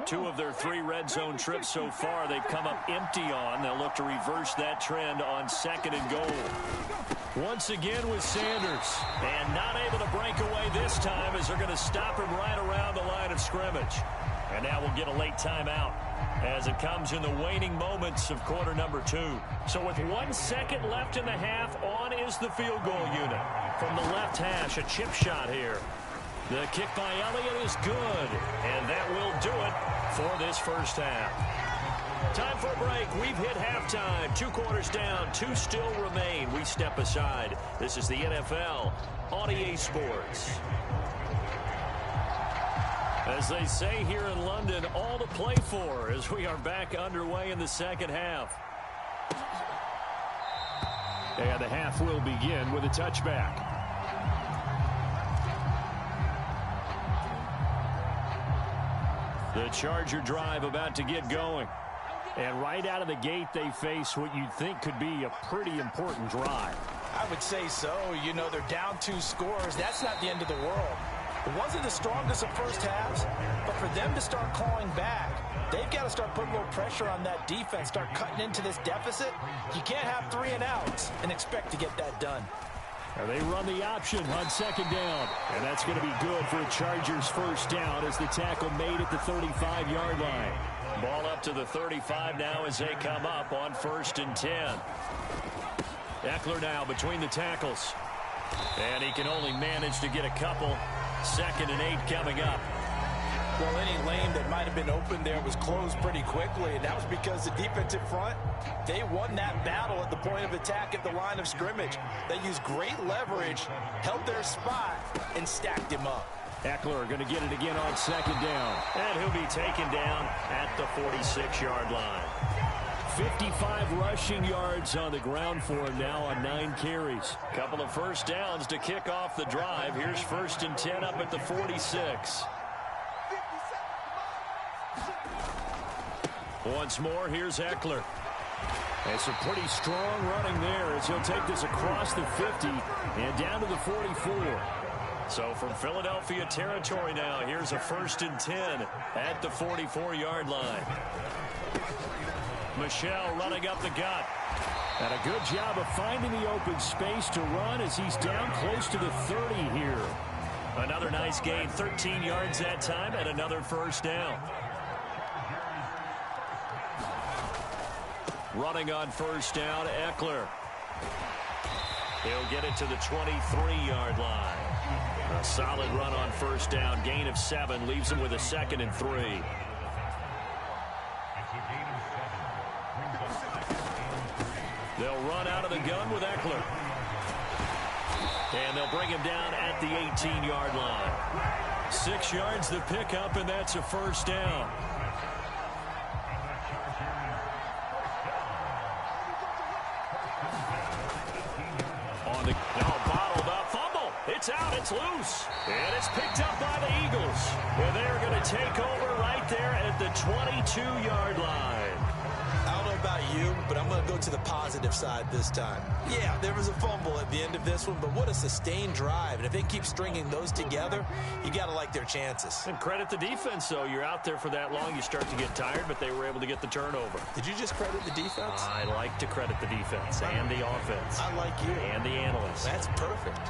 Two of their 3 red zone trips so far they've come up empty on. They'll look to reverse that trend on 2nd and goal. Once again with Sanders. And not able to break away this time as they're going to stop him right around the line of scrimmage. And now we'll get a late timeout as it comes in the waning moments of quarter number 2. So with 1 second left in the half, on is the field goal unit. From the left hash, a chip shot here. The kick by Elliott is good, and that will do it for this first half. Time for a break. We've hit halftime. 2 quarters down, 2 still remain. We step aside. This is the NFL on EA Sports. As they say here in London, all to play for as we are back underway in the second half.
And the half will begin with a touchback.
The Charger drive about to get going.
And right out of the gate, they face what you'd think could be a pretty important drive.
I would say so. You know, they're down 2 scores. That's not the end of the world. It wasn't the strongest of first halves, but for them to start clawing back, they've got to start putting a little pressure on that defense, start cutting into this deficit. You can't have 3 and outs and expect to get that done.
They run the option on 2nd down. And that's going to be good for a Chargers first down as the tackle made at the 35-yard line.
Ball up to the 35 now as they come up on 1st and 10. Eckler now between the tackles. And he can only manage to get a couple. 2nd and 8 coming up.
Well, any lane that might have been open there was closed pretty quickly, and that was because the defensive front, they won that battle at the point of attack at the line of scrimmage. They used great leverage, held their spot, and stacked him up.
Eckler going to get it again on 2nd down.
And he'll be taken down at the 46-yard line.
55 rushing yards on the ground for him now on 9 carries.
Couple of first downs to kick off the drive. Here's 1st and 10 up at the 46. Once more, here's Eckler.
And some pretty strong running there as he'll take this across the 50 and down to the 44.
So from Philadelphia territory now, here's a 1st and 10 at the 44-yard line. Michel running up the gut.
And a good job of finding the open space to run as he's down close to the 30 here.
Another nice gain, 13 yards that time, and another first down. Running on first down, Eckler. He'll get it to the 23-yard line. A solid run on first down. Gain of 7 leaves him with a 2nd and 3. They'll run out of the gun with Eckler. And they'll bring him down at the 18-yard line. 6 yards the pickup, and that's a first down. Bottled up fumble. It's out. It's loose. And it's picked up by the Eagles. And they're going to take over right there at the 22-yard line.
I don't know about you, but I'm going to go to the positive side this time. Yeah, there was a fumble at the end of this one, but what a sustained drive. And if they keep stringing those together, you got to like their chances.
And credit the defense, though. You're out there for that long, you start to get tired, but they were able to get the turnover.
Did you just credit the defense?
I like to credit the defense and the offense.
I like you.
And the analysts.
That's perfect.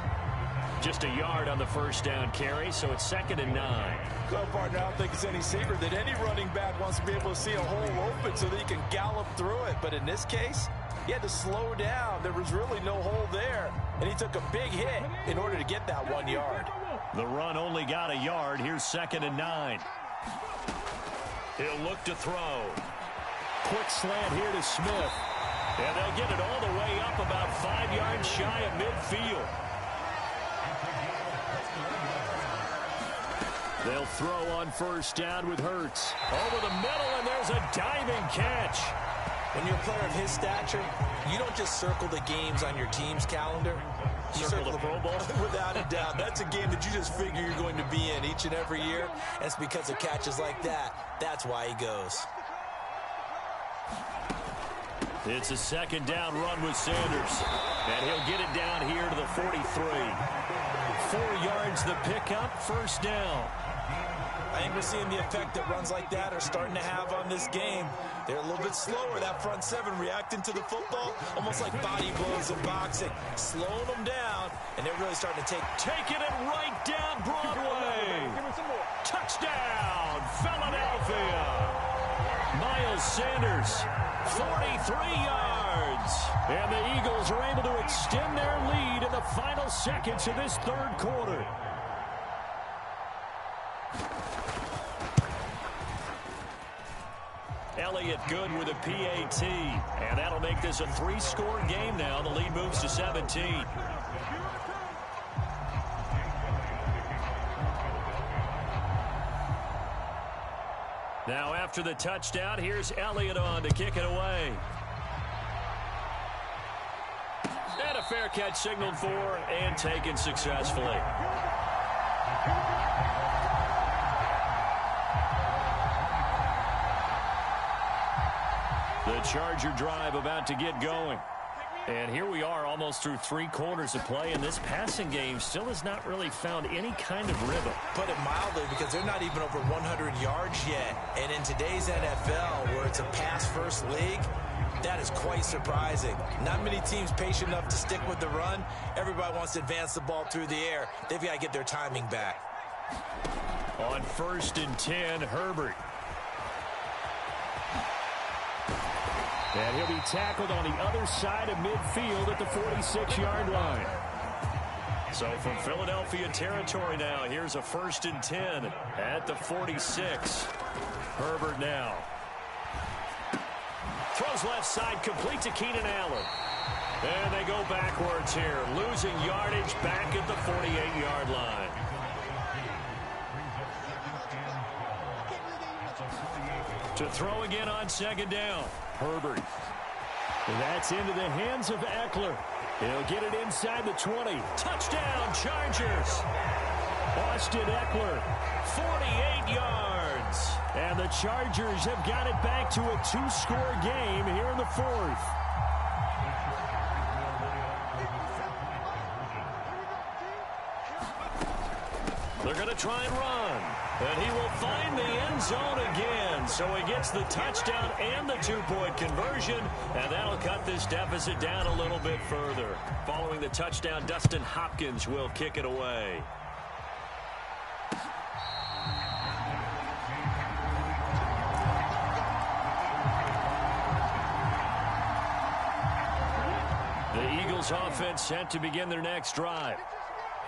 Just a yard on the first down carry, so it's 2nd and 9.
Well, partner, I don't think it's any secret that any running back wants to be able to see a hole open so that he can gallop through it. But in this case, He had to slow down. There was really no hole there. And he took a big hit in order to get that 1 yard.
The run only got a yard. Here's 2nd and 9. He'll look to throw. Quick slant here to Smith. And they'll get it all the way up about 5 yards shy of midfield. They'll throw on 1st down with Hurts. Over the middle, and there's a diving catch.
When you're a player of his stature, you don't just circle the games on your team's calendar. You
Circle the Pro Bowl?
Without a doubt. That's a game that you just figure you're going to be in each and every year. And it's because of catches like that. That's why he goes.
It's a 2nd down run with Sanders. And he'll get it down here to the 43. 4 yards the pickup, 1st down.
I think we're seeing the effect that runs like that are starting to have on this game. They're a little bit slower, that front 7 reacting to the football, almost like body blows in boxing, slowing them down, and they're really starting to
taking it right down Broadway. Touchdown, Philadelphia. Miles Sanders, 43 yards. And the Eagles are able to extend their lead in the final seconds of this 3rd quarter. Elliott good with a PAT. And that'll make this a 3-score game now. The lead moves to 17. Now after the touchdown, here's Elliott on to kick it away. And a fair catch signaled for and taken successfully. The Charger drive about to get going. And here we are almost through 3 quarters of play, and this passing game still has not really found any kind of rhythm.
put it mildly, because they're not even over 100 yards yet. And in today's NFL, where it's a pass-first league, that is quite surprising. Not many teams patient enough to stick with the run. Everybody wants to advance the ball through the air. They've got to get their timing back.
On 1st and 10, Herbert. And he'll be tackled on the other side of midfield at the 46-yard line. So from Philadelphia territory now, here's a 1st and 10 at the 46. Herbert now. Throws left side, complete to Keenan Allen. And they go backwards here, losing yardage back at the 48-yard line. To throw again on 2nd down. Herbert. That's into the hands of Eckler. He'll get it inside the 20. Touchdown, Chargers. Austin Eckler, 48 yards. And the Chargers have got it back to a 2-score game here in the 4th. They're going to try and run. And he will find the end zone again. So he gets the touchdown and the 2-point conversion. And that'll cut this deficit down a little bit further. Following the touchdown, Dustin Hopkins will kick it away. The Eagles offense set to begin their next drive.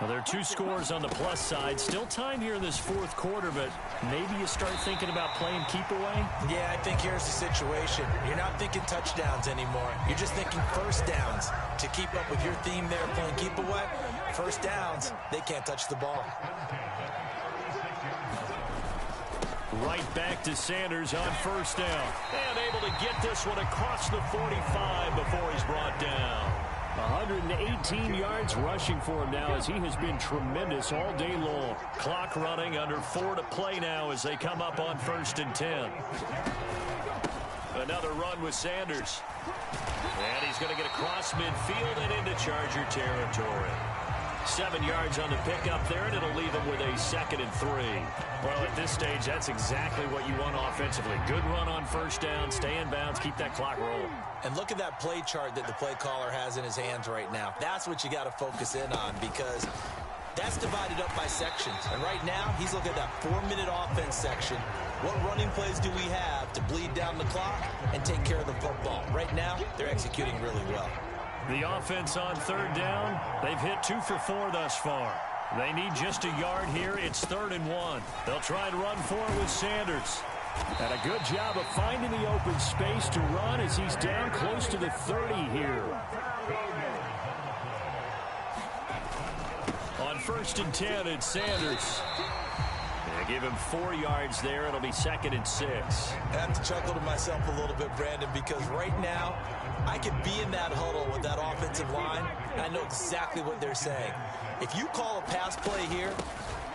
Well, there are 2 scores on the plus side. Still time here in this 4th quarter, but maybe you start thinking about playing keep away?
Yeah, I think here's the situation. You're not thinking touchdowns anymore. You're just thinking 1st downs. To keep up with your theme there, playing keep away, 1st downs, they can't touch the ball.
Right back to Sanders on 1st down. And able to get this one across the 45 before he's brought down. 118 yards rushing for him now, as he has been tremendous all day long. Clock running, under 4 to play now as they come up on 1st and 10. Another run with Sanders. And he's going to get across midfield and into Charger territory. 7 yards on the pickup there, and it'll leave him with a 2nd and 3. Well, at this stage, that's exactly what you want offensively. Good run on 1st down, stay in bounds, keep that clock rolling.
And look at that play chart that the play caller has in his hands right now. That's what you got to focus in on, because That's divided up by sections. And right now, he's looking at that 4-minute offense section. What running plays do we have to bleed down the clock and take care of the football? Right now, they're executing really well.
The offense on third down, they've hit 2 for 4 thus far. They need just a yard here. It's 3rd and 1. They'll try and run for it with Sanders. And a good job of finding the open space to run as he's down close to the 30 here. On 1st and 10, it's Sanders. They give him 4 yards there. It'll be 2nd and 6.
I have to chuckle to myself a little bit, Brandon, because right now I could be in that huddle with that offensive line, and I know exactly what they're saying. If you call a pass play here,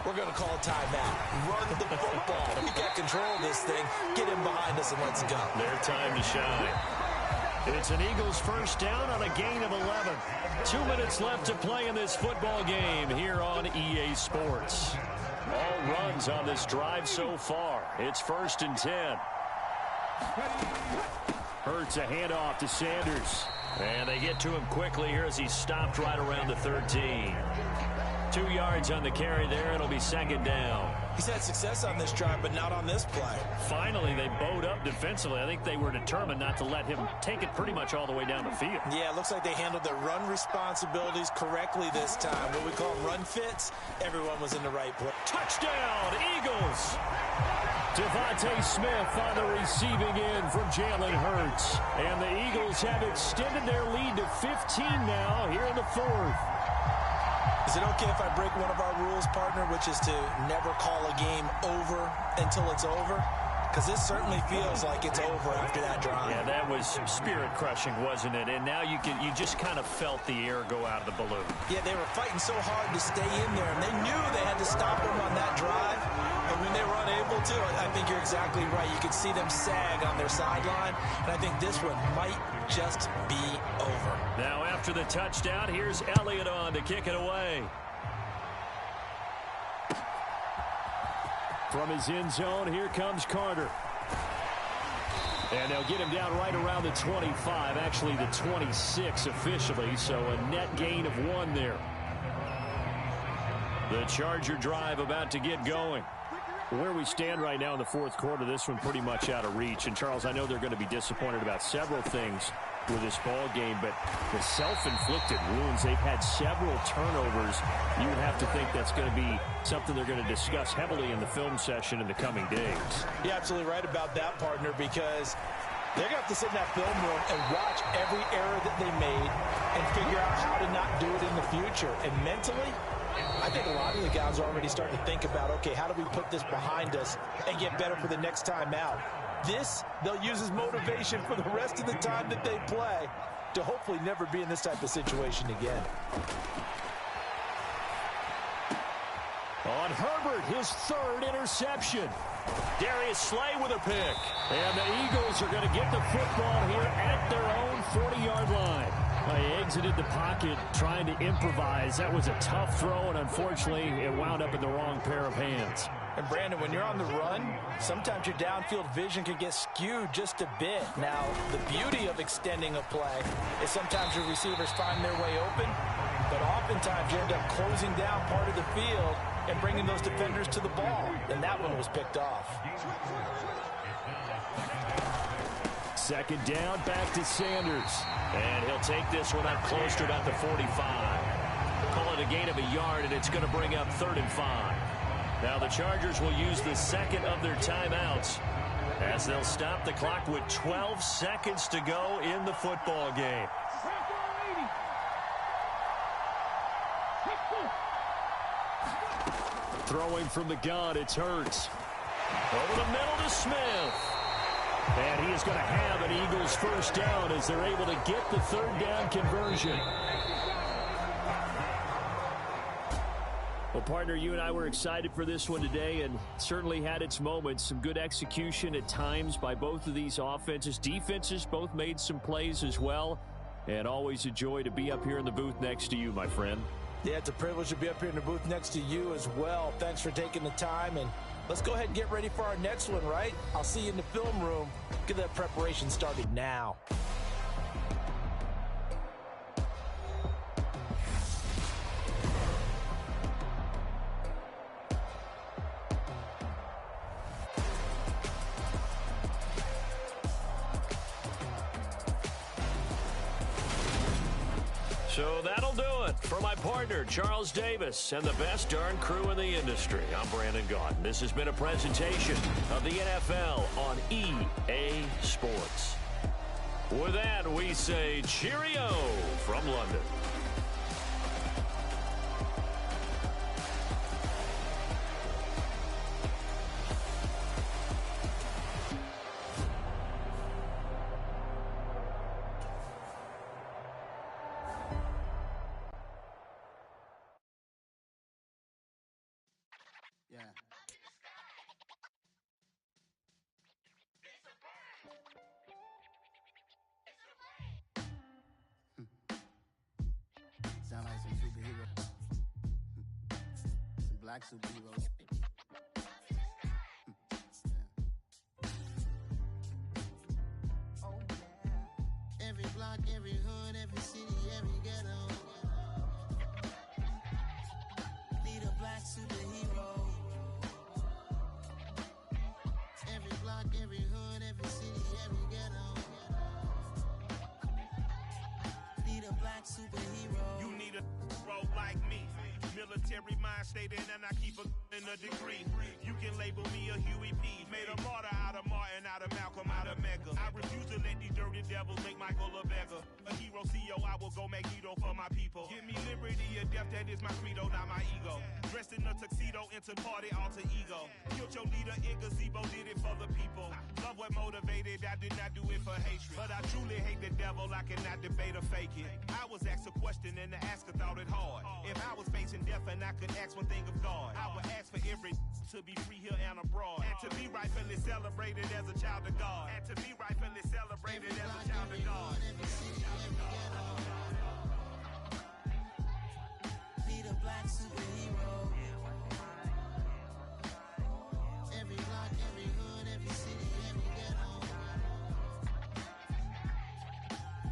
we're going to call a timeout. Run the football. We got control of this thing. Get him behind us and let's go.
Their time to shine. It's an Eagles first down on a gain of 11. 2 minutes left to play in this football game here on EA Sports. All runs on this drive so far. It's 1st and 10. Hurts a handoff to Sanders. And they get to him quickly here as he's stopped right around the 13. 2 yards on the carry there. It'll be 2nd down.
He's had success on this drive, but not on this play.
Finally, they bowed up defensively. I think they were determined not to let him take it pretty much all the way down the field.
Yeah, it looks like they handled their run responsibilities correctly this time. What we call run fits, everyone was in the right place.
Touchdown, Eagles! Devontae Smith on the receiving end from Jalen Hurts. And the Eagles have extended their lead to 15 now here in the 4th.
Is it okay if I break one of our rules, partner, which is to never call a game over until it's over? Because this certainly feels like it's over after that drive.
Yeah, that was spirit-crushing, wasn't it? And now you just kind of felt the air go out of the balloon.
Yeah, they were fighting so hard to stay in there, and they knew they had to stop them on that drive. But when they were unable to, I think you're exactly right. You could see them sag on their sideline, and I think this one might just be over.
Now, after the touchdown, here's Elliott on to kick it away. From his end zone, here comes Carter. And they'll get him down right around the 25, actually the 26 officially, so a net gain of 1 there. The Charger drive about to get going. Where we stand right now in the 4th quarter, this one pretty much out of reach. And, Charles, I know they're going to be disappointed about several things with this ball game, but the self-inflicted wounds, they've had several turnovers. You would have to think that's going to be something they're going to discuss heavily in the film session in the coming days.
You're absolutely right about that, partner, because they're going to have to sit in that film room and watch every error that they made and figure out how to not do it in the future. And mentally, I think a lot of the guys are already starting to think about, okay, how do we put this behind us and get better for the next time out? This, they'll use as motivation for the rest of the time that they play to hopefully never be in this type of situation again.
On Herbert, his 3rd interception. Darius Slay with a pick. And the Eagles are going to get the football here at their own 40-yard line. They exited the pocket trying to improvise. That was a tough throw, and unfortunately, it wound up in the wrong pair of hands.
And, Brandon, when you're on the run, sometimes your downfield vision can get skewed just a bit. Now, the beauty of extending a play is sometimes your receivers find their way open, but oftentimes you end up closing down part of the field and bringing those defenders to the ball. And that one was picked off.
2nd down, back to Sanders. And he'll take this one up close to about the 45. Call it a gain of a yard, and it's going to bring up 3rd and 5. Now the Chargers will use the 2nd of their timeouts as they'll stop the clock with 12 seconds to go in the football game. Throwing from the gun, it's Hurts. Over the middle to Smith. And he is going to have an Eagles first down as they're able to get the 3rd down conversion. Well, partner, you and I were excited for this one today, and certainly had its moments. Some good execution at times by both of these offenses. Defenses both made some plays as well, and always a joy to be up here in the booth next to you, my friend.
Yeah, it's a privilege to be up here in the booth next to you as well. Thanks for taking the time, and let's go ahead and get ready for our next one, right? I'll see you in the film room. Get that preparation started now.
So that'll do it. For my partner, Charles Davis, and the best darn crew in the industry, I'm Brandon Gaudin. This has been a presentation of the NFL on EA Sports. With that, we say cheerio from London.
Yeah. Sound like some superheroes. Some black superheroes. Oh, yeah. Every block, every hood, every city, every ghetto. Need a black superhero. Every block, every hood, every city, every ghetto. Need a black superhero.
You need a bro like me. Military mind stated, and I keep a degree. You can label me a Huey P. Made a martyr out of Martin, out of Malcolm, out of Mega. I refuse to let these dirty devils make Michael a beggar. A hero CEO, I will go Magneto for my people. Give me liberty or death, that is my credo, not my ego. Dressed in a tuxedo, into party, alter ego. Killed your leader in gazebo, did it for the people. Love what motivated, I did not do it for hatred. But I truly hate the devil, I cannot debate or fake it. I was asked a question and the asker thought it hard. If I was facing death and I could ask one thing of God, I would ask for every to be free here and abroad. And to be rightfully celebrated as a child of God. And to be rightfully celebrated as a child of God.
Need a black superhero. Every block, every hood, every city, every ghetto.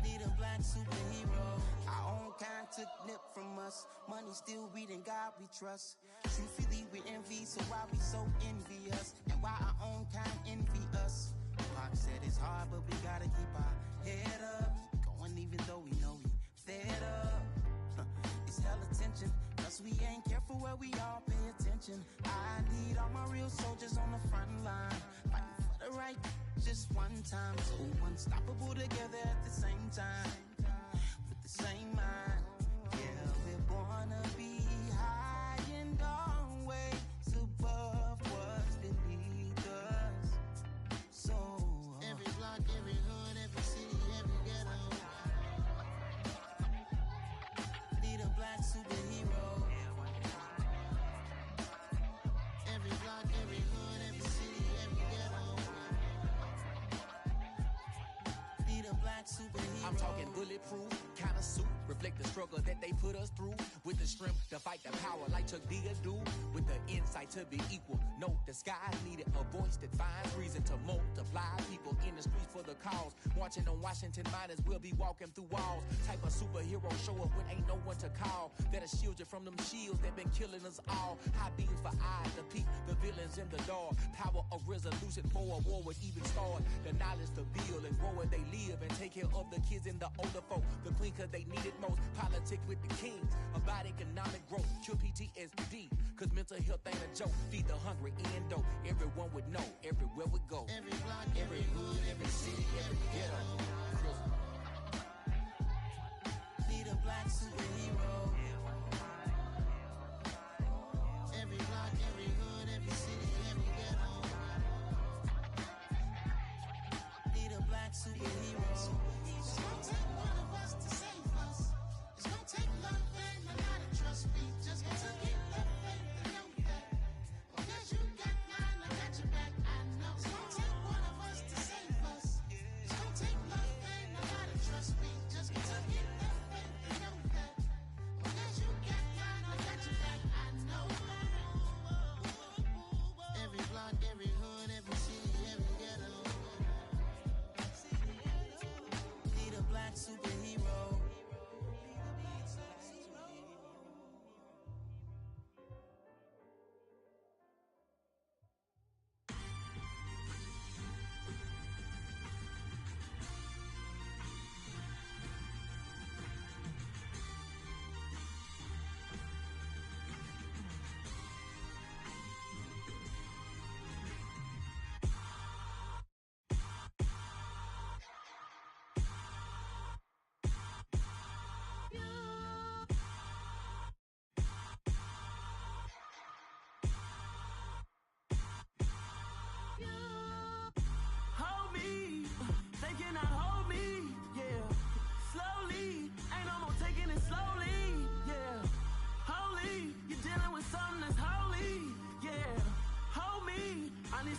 Need a black superhero. Our own kind took nip from us. Money still reading God we trust. Truthfully we envy, so why we so envious? And why our own kind envy us? Pac said it's hard, but we gotta keep our head up. Going even though we know we fed up. It's hell attention, cause we ain't careful where we all pay attention. I need all my real soldiers on the front line, fighting for the right just one time. So unstoppable together at the same time, with the same mind. Yeah, we're born to be high and always above what's beneath us. So every block, every hood, every city, every ghetto. Need a black superhero. Every block, every hood, every city, every ghetto. Need a black superhero.
I'm talking bulletproof kind of suit, reflect the struggle that they put us through. With the strength to fight the power like Chuck D do. With the insight to be equal. Note the sky needed a voice that finds reason to multiply. People in the streets for the cause. Marching on Washington, might as well be walking through walls. Type of superhero show up when ain't no one to call. That'll shield you from them shields that been killing us all. High beams for eyes to peek the villains in the dark. Power of resolution for a war would even start. The knowledge to build and grow where they live and take care of the kids and the older folk. The queen cause they need it most. Politics with the kings about economic growth. Cure PTSD cause mental health ain't a joke. Feed the hungry and dope. Everyone would know everywhere we go.
Every block,
Every hood, every city, every ghetto.
Need a black superhero. Every block, every hood, every city, every ghetto. Need a black superhero. It's gonna take one of us to save us. It's gonna take love and a lot of trust. We just got to get the faith and know that. Because you got mine, I got your back. I know. It's gonna take one of us to save us. It's gonna take love and a lot of trust. We just got to get the faith and know that.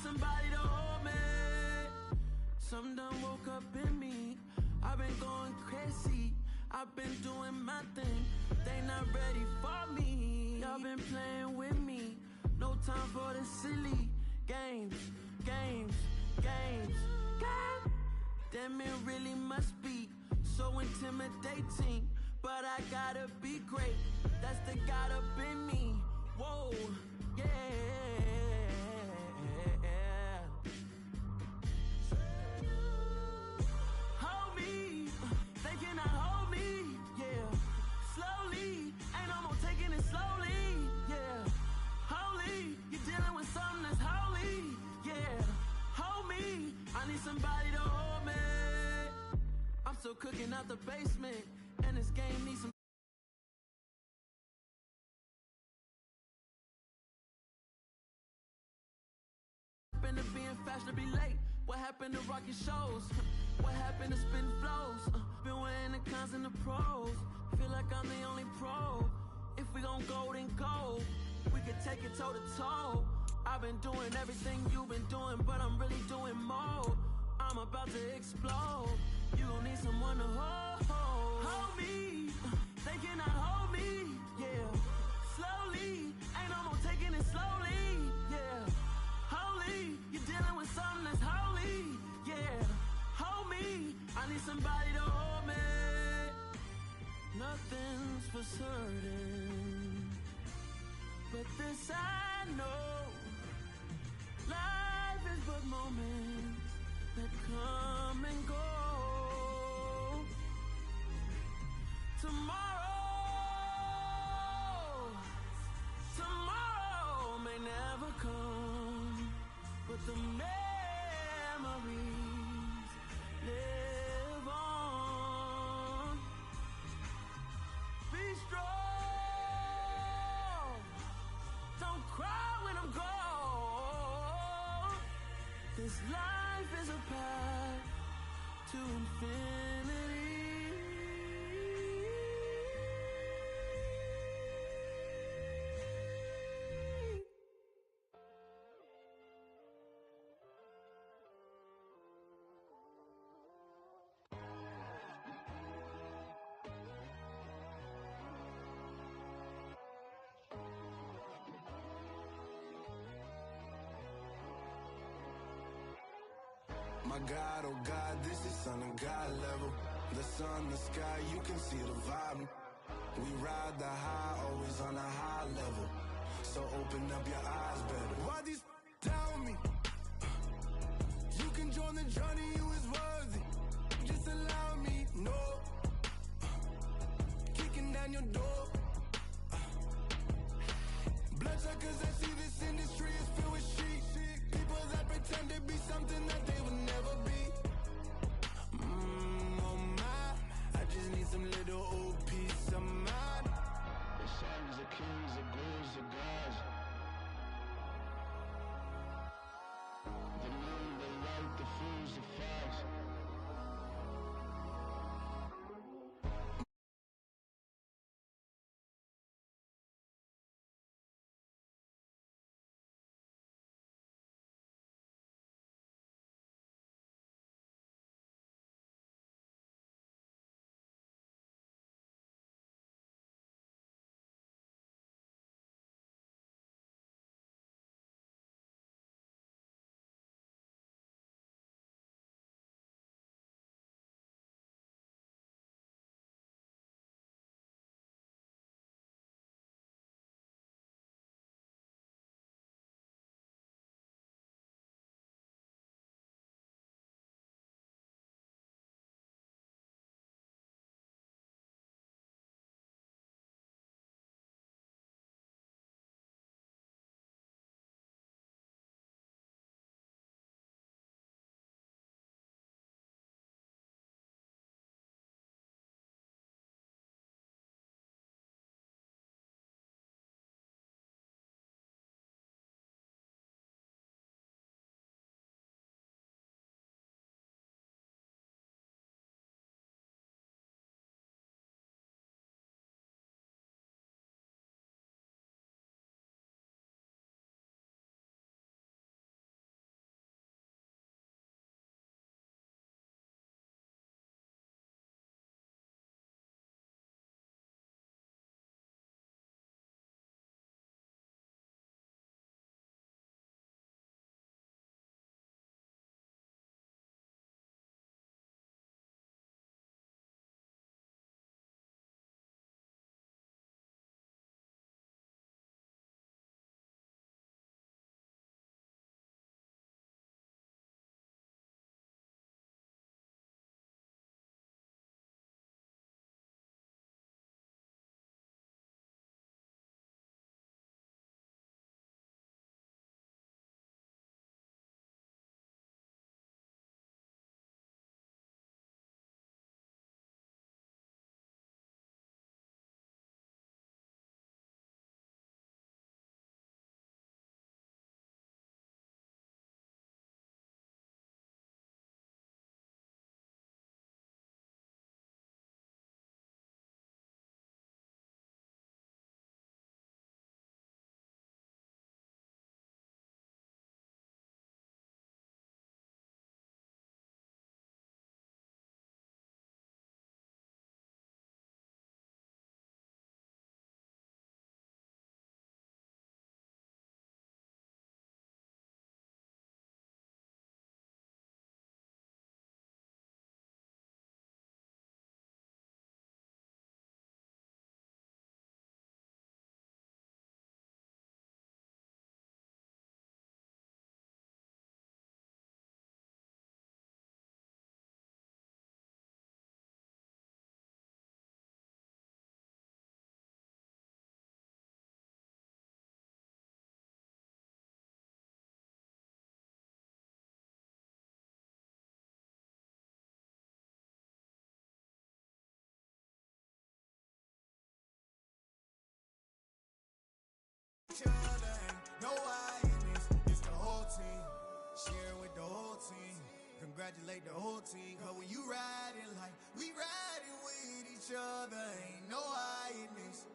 somebody to hold me. Some done woke up in me. I've been going crazy. I've been doing my thing. They not ready for me. Y'all been playing with me. No time for the silly games, games, games, games. Damn, it really must be so intimidating. But I gotta be great. That's the God up in me. Whoa, yeah. Hold me, they cannot hold me, yeah. Slowly, ain't no more taking it slowly, yeah. Holy, you're dealing with something that's holy, yeah. Hold me, I need somebody to hold me. I'm still cooking out the basement, and this game needs some. Happened to being fashionably late? What happened to rocking shows? What happened to spitting flows? Been wearing the cons and the pros. Feel like I'm the only pro. If we gon' go, then go. We could take it toe to toe. I've been doing everything you've been doing, but I'm really doing more. I'm about to explode. You gon' need someone to hold. Hold me. They cannot hold me. Yeah. Slowly. Ain't no more taking it slowly. Yeah. Holy. You're dealing with something that's holy. Yeah. Hold me. I need somebody to hold me. Nothing's for certain, but this I know. Life is but moments that come and go. Tomorrow may never come, but the memories live on. Be strong, don't cry when I'm gone. This life is a path to infinity.
My God, oh God, this is Son of God level. The sun, the sky, you can see the vibe. We ride the high, always on a high level. So open up your eyes better. Why these tell me? You can join the journey, you is worthy. Just allow me, no. Kicking down your door. Bloodshot cause I see this industry is filled with sheep. People that pretend to be something that they would never be. Oh my, I just need some little old peace of mind. The sons of kings, the ghouls, the gods. The moon, the light, the fools, the fogs.
team. Congratulate the whole team, cause when you riding like we riding with each other, ain't no hiding this.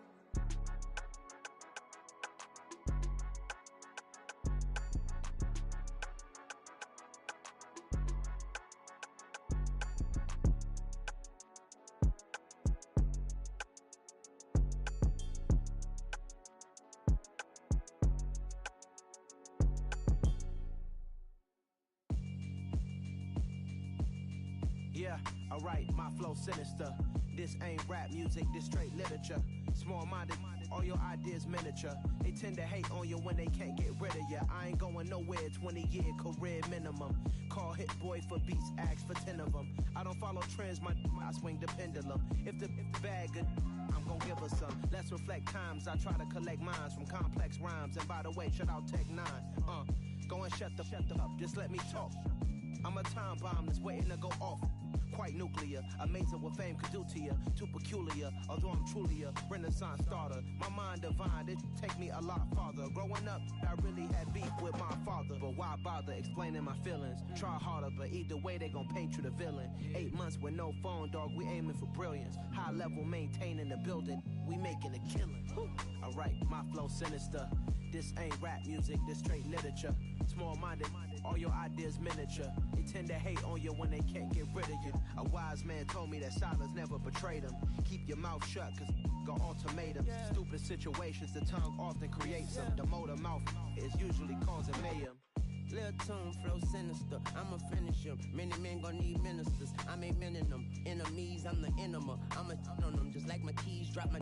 Yeah, alright, my flow sinister. This ain't rap music, this straight literature. Small-minded, all your ideas miniature. They tend to hate on you when they can't get rid of you. I ain't going nowhere, 20-year career minimum. Call Hit Boy for beats, ask for 10 of them. I don't follow trends, I swing the pendulum. If the bag good, I'm gon' give her some. Let's reflect times, I try to collect minds from complex rhymes. And by the way, shout out Tech 9. Go and shut the up, just let me talk. I'm a time bomb that's waiting to go off. Quite nuclear, amazing what fame could do to you. Too peculiar, although I'm truly a renaissance starter. My mind divine, it take me a lot farther. Growing up, I really had beef with my father. But why bother explaining my feelings? Try harder, but either way they gon' paint you the villain. 8 months with no phone, dog, we aiming for brilliance. High level maintaining the building, we making a killing. Alright, my flow sinister. This ain't rap music, this straight literature. Small-minded, all your ideas miniature. They tend to hate on you when they can't get rid of you. A wise man told me that silence never betrayed him. Keep your mouth shut, cause got ultimatums. Stupid situations, the tongue often creates them. The motor mouth is usually causing mayhem.
Lil' tune, flow sinister, I'ma finish him. Many men gon' need ministers, I'm a men in them. Enemies, I'm the enema, I'ma on them. Just like my keys, drop my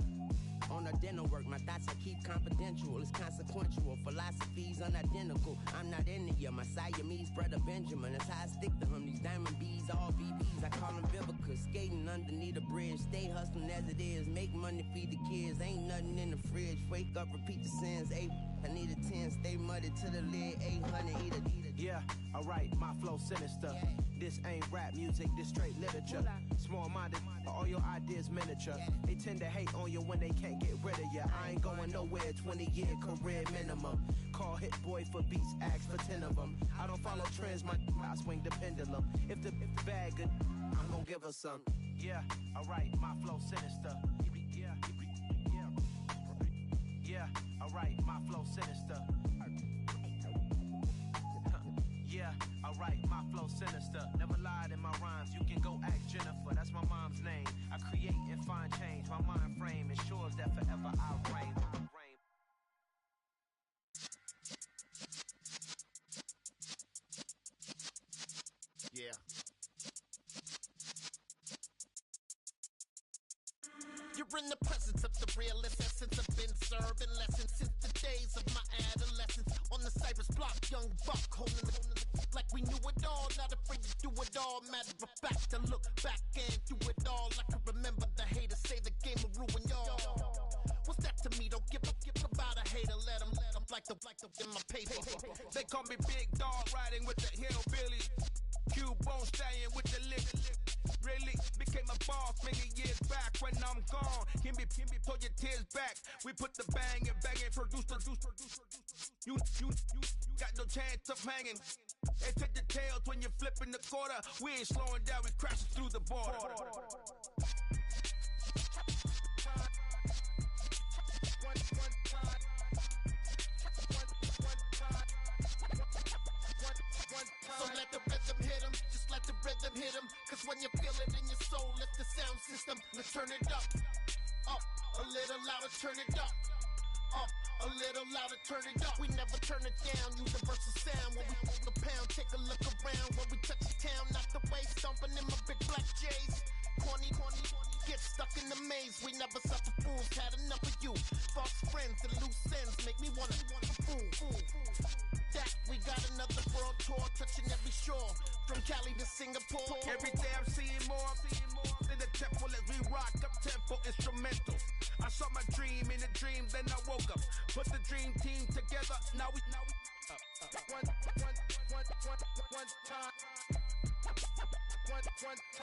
on a dinner work. My thoughts I keep confidential, it's consequential. Philosophies unidentical, I'm not in it. My Siamese brother Benjamin, that's how I stick to him. These diamond bees, all BBs, I call them Vivica. Skating underneath a bridge, stay hustling as it is. Make money, feed the kids, ain't nothing in the fridge. Wake up, repeat the sins, I need a 10, stay muddy to the lid, 800, eat it.
Yeah, alright, my flow sinister. This ain't rap music, this straight literature. Small-minded, all your ideas miniature. They tend to hate on you when they can't get rid of you. I ain't going nowhere, 20-year career minimum. Call Hit Boy for beats, ask for 10 of them. I don't follow trends, I swing the pendulum. If the bag good, I'm gon' give her some. Yeah, alright, my flow sinister. Yeah, alright, my flow sinister. Yeah, alright, my flow sinister. Never lied in my rhymes, you can go ask Jennifer, that's my mom's name. I create and find change, my mind frame ensures that forever I'll reign.
Yeah. You're in the presence of the realest essence. I've been serving lessons since the days of my adolescence. On the Cypress block, young buck holding the like we knew it all, not afraid to do it all. Matter of fact, to look back and do it all. I can remember the haters say the game will ruin y'all. What's that to me? Don't give about a hater. Let them like the in my paper.
They call me Big Dog, riding with the hillbilly. Q-Bone staying with the lip. Really became a boss many years back. When I'm gone, can be pull your tears back. We put the bang and produce. You got no chance of hanging. They take the tails when you're flipping the quarter. We ain't slowing down, we crashing through the border.
So let the rhythm hit him, just let the rhythm hit him. Cause when you feel it in your soul, lift the sound system. Let's turn it up, a little louder, turn it up, a little louder, turn it up. We never turn it down, universal sound. When we hold the pound, take a look around. When we touch the town, knock the way, stomping in my big black J's. Corny, get stuck in the maze. We never suffer fools, had enough of you. False friends and loose ends make me wanna fool. That we got another world tour, touching every shore, from Cali to Singapore.
Every day I'm seeing more in the temple as we rock up tempo instrumentals. I saw my dream in a dream, then I woke up. Put the dream team together, now we one time.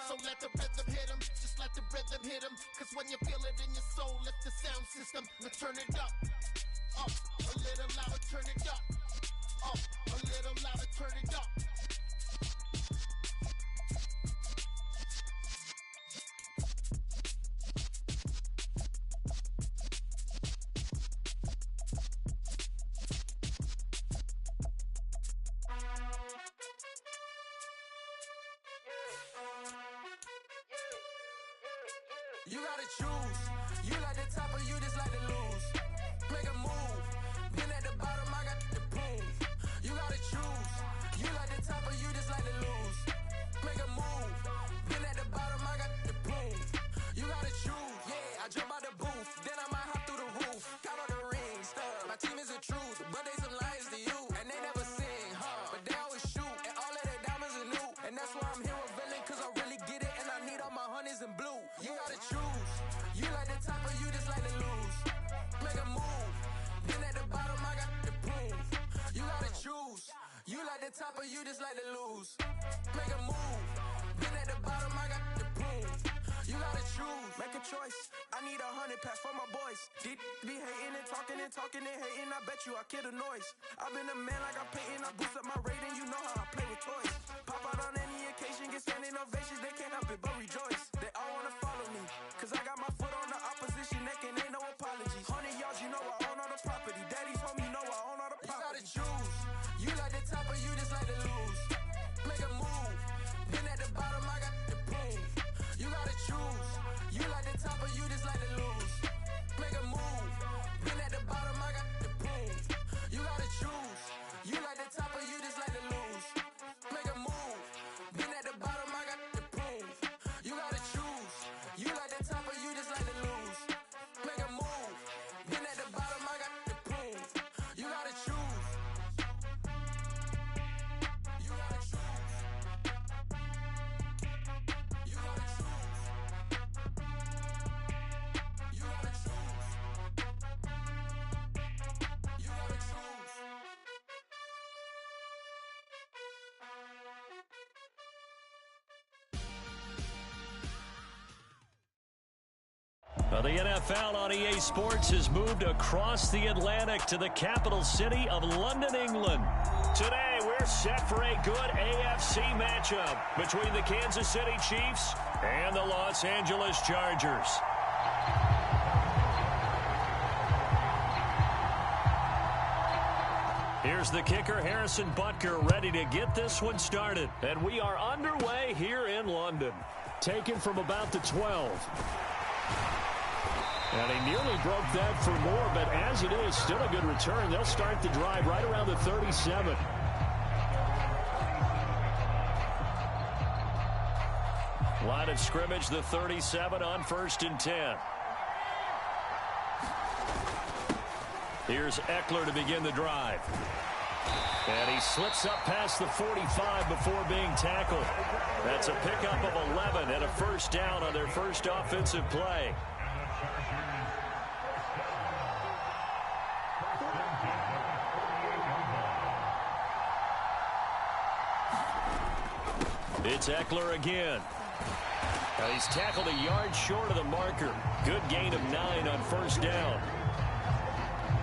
So let the rhythm hit him, just let the rhythm hit him. Cause when you feel it in your soul, lift the sound system. Let's turn it up, a little louder, turn it up, a little louder, turn it up.
You gotta choose. You like the top or you just like to lose. Make a move. Been at the bottom, I got the boom. You gotta choose. You like the top or you just like to lose. Make a move. Been at the bottom, I got the boom. You gotta choose. Yeah, I jump out the booth. Then I might hop through the roof. Count on the rings. My team is the truth, but they some liars to you. And they never sing, but they always shoot. And all of their diamonds are new. And that's why I'm here with villain, cause I really get it. And I need all my honeys in blue. You gotta choose. You like the top or you just like to lose. Make a move. Then at the bottom, I got the boom. You gotta choose. You like the top or you just like to lose. Make a move. Then at the bottom, I got the boom. You gotta choose.
Make a choice. I need 100 pass for my boys. Be hating and talking and hating. I bet you I kill the noise. I've been a man like I'm Peyton. I boost up my rating. You know how I play with toys. Pop out on any occasion, get standing ovations. They can't help it but rejoice. They all wanna follow me, cause I got my foot on the opposition neck and ain't no apologies. 100 yards, you know I own all the property. Daddy's home, you know I own all the property.
You gotta choose. You like the top or you just like to lose. Make a move. Then at the bottom, I got the boom. You gotta choose. You like the top or you just like to lose. Make a move. Then at the bottom, I got the boom. You gotta choose. You like the top or you just like to lose. Make a move. Then at the bottom, I got the boom. You gotta choose. You like the top or you just like to lose. Make a move. Then at the bottom, I got the boom. You gotta choose. You gotta choose. You gotta choose. You gotta choose. You gotta choose.
The NFL on EA Sports has moved across the Atlantic to the capital city of London, England. Today, we're set for a good AFC matchup between the Kansas City Chiefs and the Los Angeles Chargers. Here's the kicker, Harrison Butker, ready to get this one started. And we are underway here in London. Taken from about the 12. And he nearly broke that for more, but as it is, still a good return. They'll start the drive right around the 37. Line of scrimmage, the 37 on 1st and 10. Here's Eckler to begin the drive. And he slips up past the 45 before being tackled. That's a pickup of 11 and a first down on their first offensive play. It's Eckler again. And he's tackled a yard short of the marker. Good gain of 9 on first down.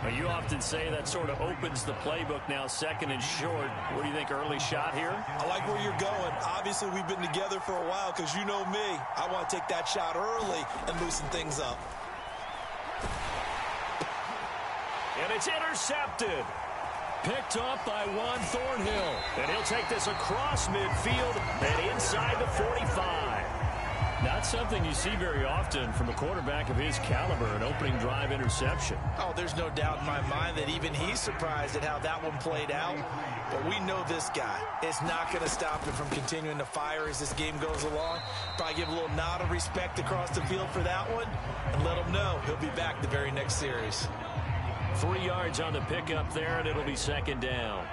Now, you often say that sort of opens the playbook now, 2nd and short. What do you think, early shot here?
I like where you're going. Obviously, we've been together for a while because you know me. I want to take that shot early and loosen things up.
And it's intercepted. Picked off by Juan Thornhill. And he'll take this across midfield and inside the 45. Not something you see very often from a quarterback of his caliber, an opening drive interception.
Oh, there's no doubt in my mind that even he's surprised at how that one played out. But we know this guy is not going to stop him from continuing to fire as this game goes along. Probably give a little nod of respect across the field for that one and let him know he'll be back the very next series.
3 yards on the pickup there, and it'll be 2nd down.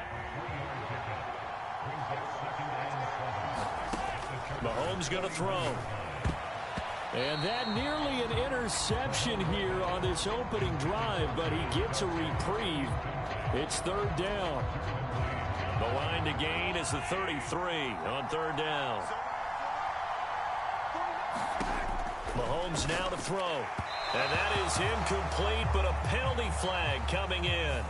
Mahomes going to throw. And that nearly an interception here on this opening drive, but he gets a reprieve. It's 3rd down. The line to gain is the 33 on 3rd down. Mahomes now to throw. And that is incomplete, but a penalty flag coming in.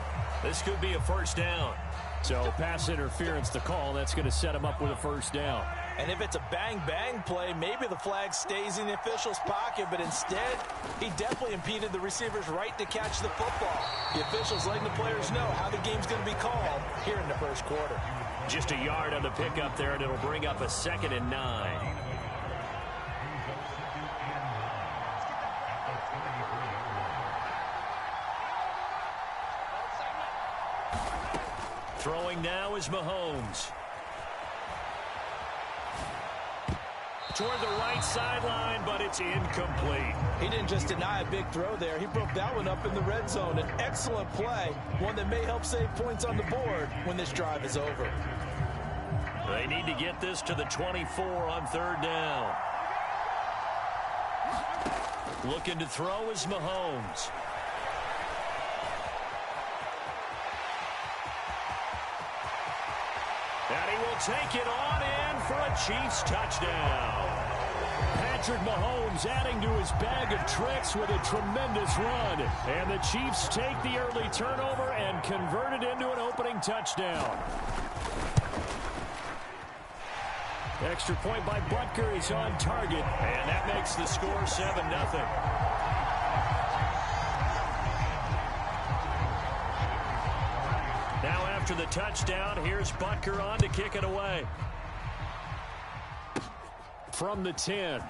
This could be a first down. So pass interference to call. That's going to set him up with a first down.
And if it's a bang-bang play, maybe the flag stays in the official's pocket, but instead, he definitely impeded the receiver's right to catch the football. The officials letting the players know how the game's going to be called here in the first quarter.
Just a yard on the pickup there, and it'll bring up a 2nd and 9. Throwing now is Mahomes. Toward the right sideline, but it's incomplete.
He didn't just deny a big throw there. He broke that one up in the red zone. An excellent play, one that may help save points on the board when this drive is over.
They need to get this to the 24 on third down. Looking to throw is Mahomes. And he will take it on in for a Chiefs touchdown. Patrick Mahomes adding to his bag of tricks with a tremendous run. And the Chiefs take the early turnover and convert it into an opening touchdown. Extra point by Butker is on target. And that makes the score 7-0. Now after the touchdown, here's Butker on to kick it away. From the 10.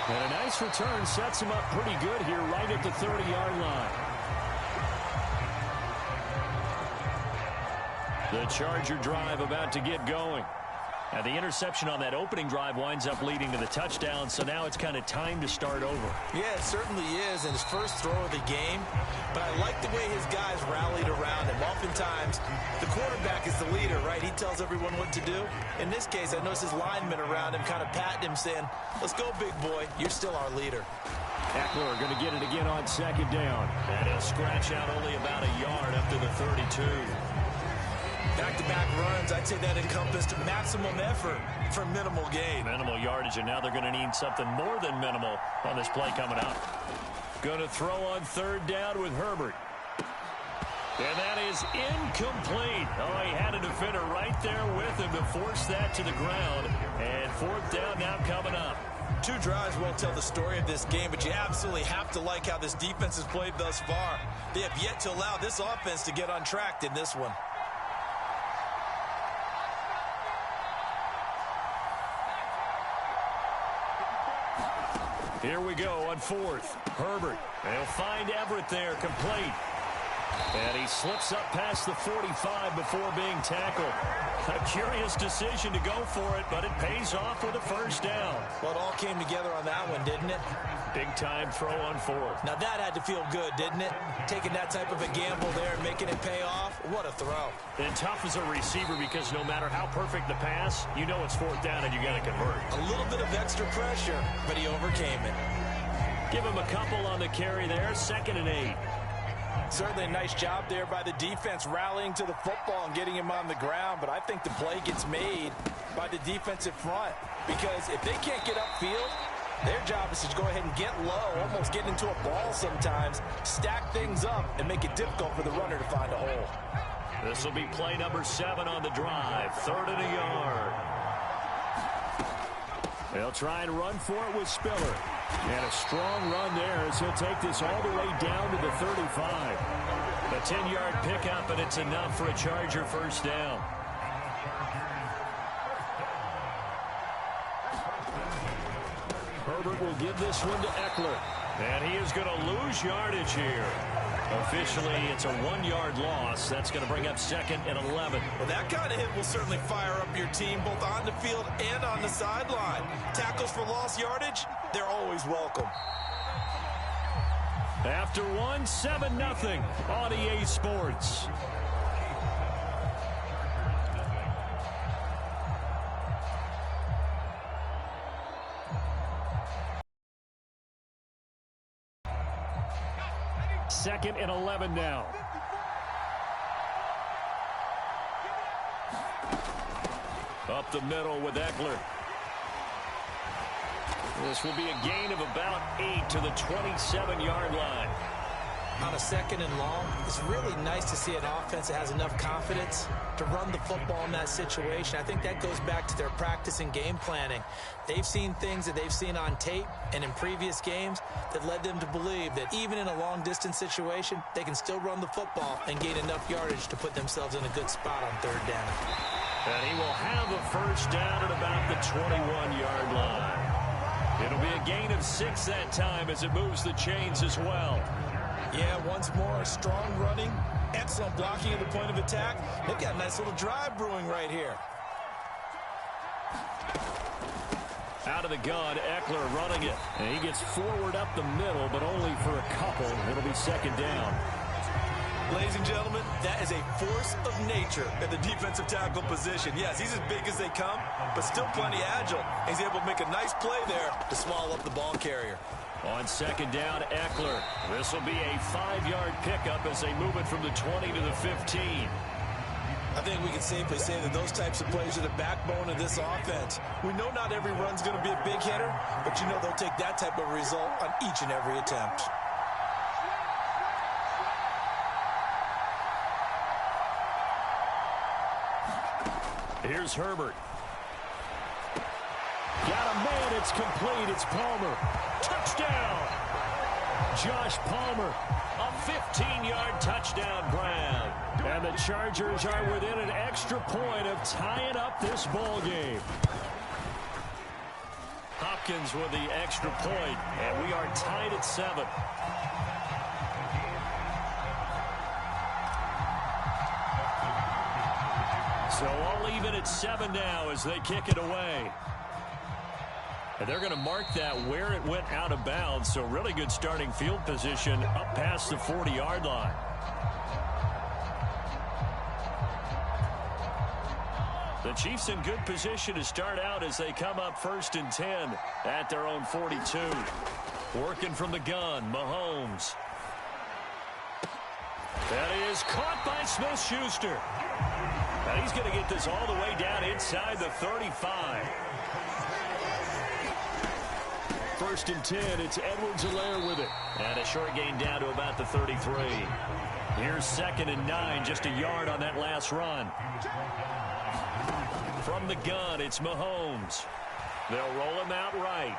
And a nice return sets him up pretty good here right at the 30-yard line. The Charger drive about to get going. And the interception on that opening drive winds up leading to the touchdown, so now it's kind of time to start over.
Yeah, it certainly is, and his first throw of the game. But I like the way his guys rallied around him. Oftentimes, the quarterback is the leader, right? He tells everyone what to do. In this case, I noticed his linemen around him kind of patting him, saying, let's go, big boy. You're still our leader.
Eckler going to get it again on second down. And he'll scratch out only about a yard up to the 32.
Back-to-back runs, I'd say that encompassed maximum effort for minimal gain.
Minimal yardage, and now they're going to need something more than minimal on this play coming up. Going to throw on third down with Herbert. And that is incomplete. Oh, he had a defender right there with him to force that to the ground. And fourth down now coming up.
Two drives won't tell the story of this game, but you absolutely have to like how this defense has played thus far. They have yet to allow this offense to get untracked in this one.
Here we go on fourth. Herbert. They'll find Everett there, complete. And he slips up past the 45 before being tackled. A curious decision to go for it, but it pays off with a first down.
Well, it all came together on that one, didn't it?
Big-time throw on fourth.
Now that had to feel good, didn't it? Taking that type of a gamble there and making it pay off. What a throw.
And tough as a receiver because no matter how perfect the pass, you know it's fourth down and you got to convert.
A little bit of extra pressure, but he overcame it.
Give him a couple on the carry there, 2nd and 8.
Certainly a nice job there by the defense rallying to the football and getting him on the ground, but I think the play gets made by the defensive front because if they can't get upfield, their job is to go ahead and get low, almost get into a ball sometimes, stack things up, and make it difficult for the runner to find a hole.
This will be play number 7 on the drive, 3rd and a yard. They'll try and run for it with Spiller. And a strong run there as he'll take this all the way down to the 35. A 10-yard pickup, and it's enough for a Charger first down. Herbert will give this one to Eckler. And he is going to lose yardage here. Officially, it's a 1-yard loss. That's going to bring up 2nd and 11.
Well, that kind of hit will certainly fire up your team both on the field and on the sideline. Tackles for lost yardage, they're always welcome.
After 7-0 on EA Sports. Second and 11 now. Up the middle with Eckler. This will be a gain of about 8 to the 27-yard line.
On a 2nd and long, it's really nice to see an offense that has enough confidence to run the football in that situation. I think that goes back to their practice and game planning. They've seen things that they've seen on tape and in previous games that led them to believe that even in a long-distance situation, they can still run the football and gain enough yardage to put themselves in a good spot on 3rd down.
And he will have a first down at about the 21-yard line. It'll be a gain of 6 that time as it moves the chains as well.
Yeah, once more, strong running, excellent excellent blocking at the point of attack. They've got a nice little drive brewing right here.
Out of the gun, Eckler running it. And he gets forward up the middle, but only for a couple. It'll be second down.
Ladies and gentlemen, that is a force of nature at the defensive tackle position. Yes, he's as big as they come, but still plenty agile. He's able to make a nice play there to swallow up the ball carrier.
On second down, Eckler. This will be a 5-yard pickup as they move it from the 20 to the 15.
I think we can safely say that those types of plays are the backbone of this offense. We know not every run's going to be a big hitter, but you know they'll take that type of result on each and every attempt.
Here's Herbert. Got a man, it's complete, it's Palmer. Touchdown! Josh Palmer, a 15-yard touchdown grab. And the Chargers are within an extra point of tying up this ball game. Hopkins with the extra point, and we are tied at 7. So all even at 7 now as they kick it away. And they're going to mark that where it went out of bounds. So really good starting field position up past the 40-yard line. The Chiefs in good position to start out as they come up 1st and 10 at their own 42. Working from the gun, Mahomes. That is caught by Smith-Schuster. And he's going to get this all the way down inside the 35. 1st and 10, it's Edwards-Helaire with it. And a short gain down to about the 33. Here's 2nd and 9, just a yard on that last run. From the gun, it's Mahomes. They'll roll him out right.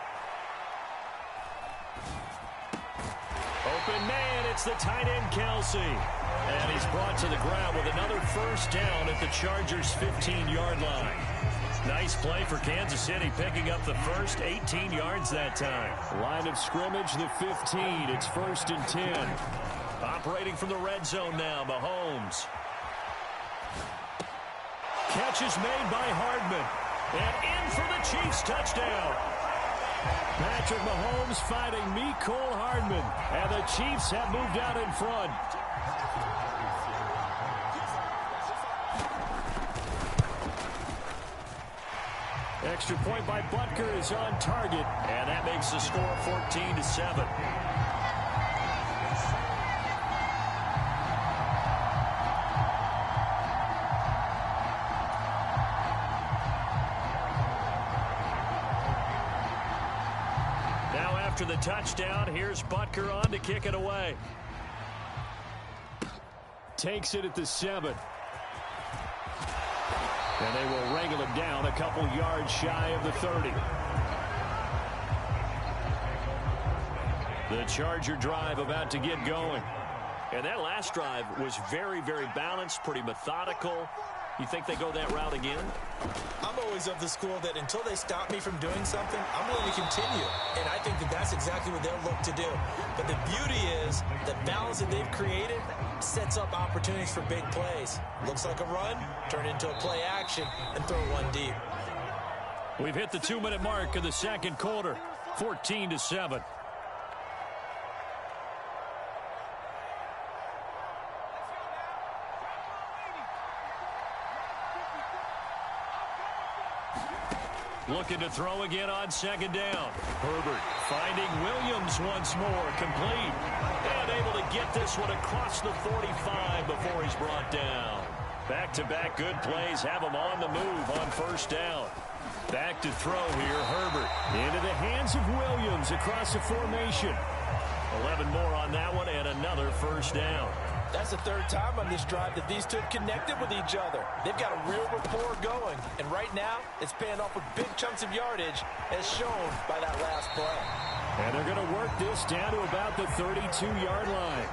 Open man, it's the tight end, Kelsey. And he's brought to the ground with another 1st down at the Chargers' 15-yard line. Nice play for Kansas City, picking up the first 18 yards that time. Line of scrimmage, the 15. It's 1st and 10. Operating from the red zone now, Mahomes. Catch is made by Hardman. And in for the Chiefs touchdown. Patrick Mahomes fighting Mecole Hardman. And the Chiefs have moved out in front. Extra point by Butker is on target. And that makes the score 14-7. After the touchdown, here's Butker on to kick it away. Takes it at the 7. And they will wrangle him down a couple yards shy of the 30. The Charger drive about to get going. And that last drive was very, very balanced, pretty methodical. You think they go that route again?
I'm always of the school that until they stop me from doing something, I'm willing to continue. And I think that that's exactly what they'll look to do. But the beauty is the balance that they've created sets up opportunities for big plays. Looks like a run, turn into a play action, and throw one deep.
We've hit the 2-minute mark of the second quarter, 14-7. Looking to throw again on 2nd down. Herbert finding Williams once more, complete. And able to get this one across the 45 before he's brought down. Back-to-back good plays have him on the move on 1st down. Back to throw here, Herbert. Into the hands of Williams across the formation. 11 more on that one and another 1st down.
That's the 3rd time on this drive that these two connected with each other. They've got a real rapport going. And right now, it's paying off with big chunks of yardage, as shown by that last play.
And they're going to work this down to about the 32-yard line.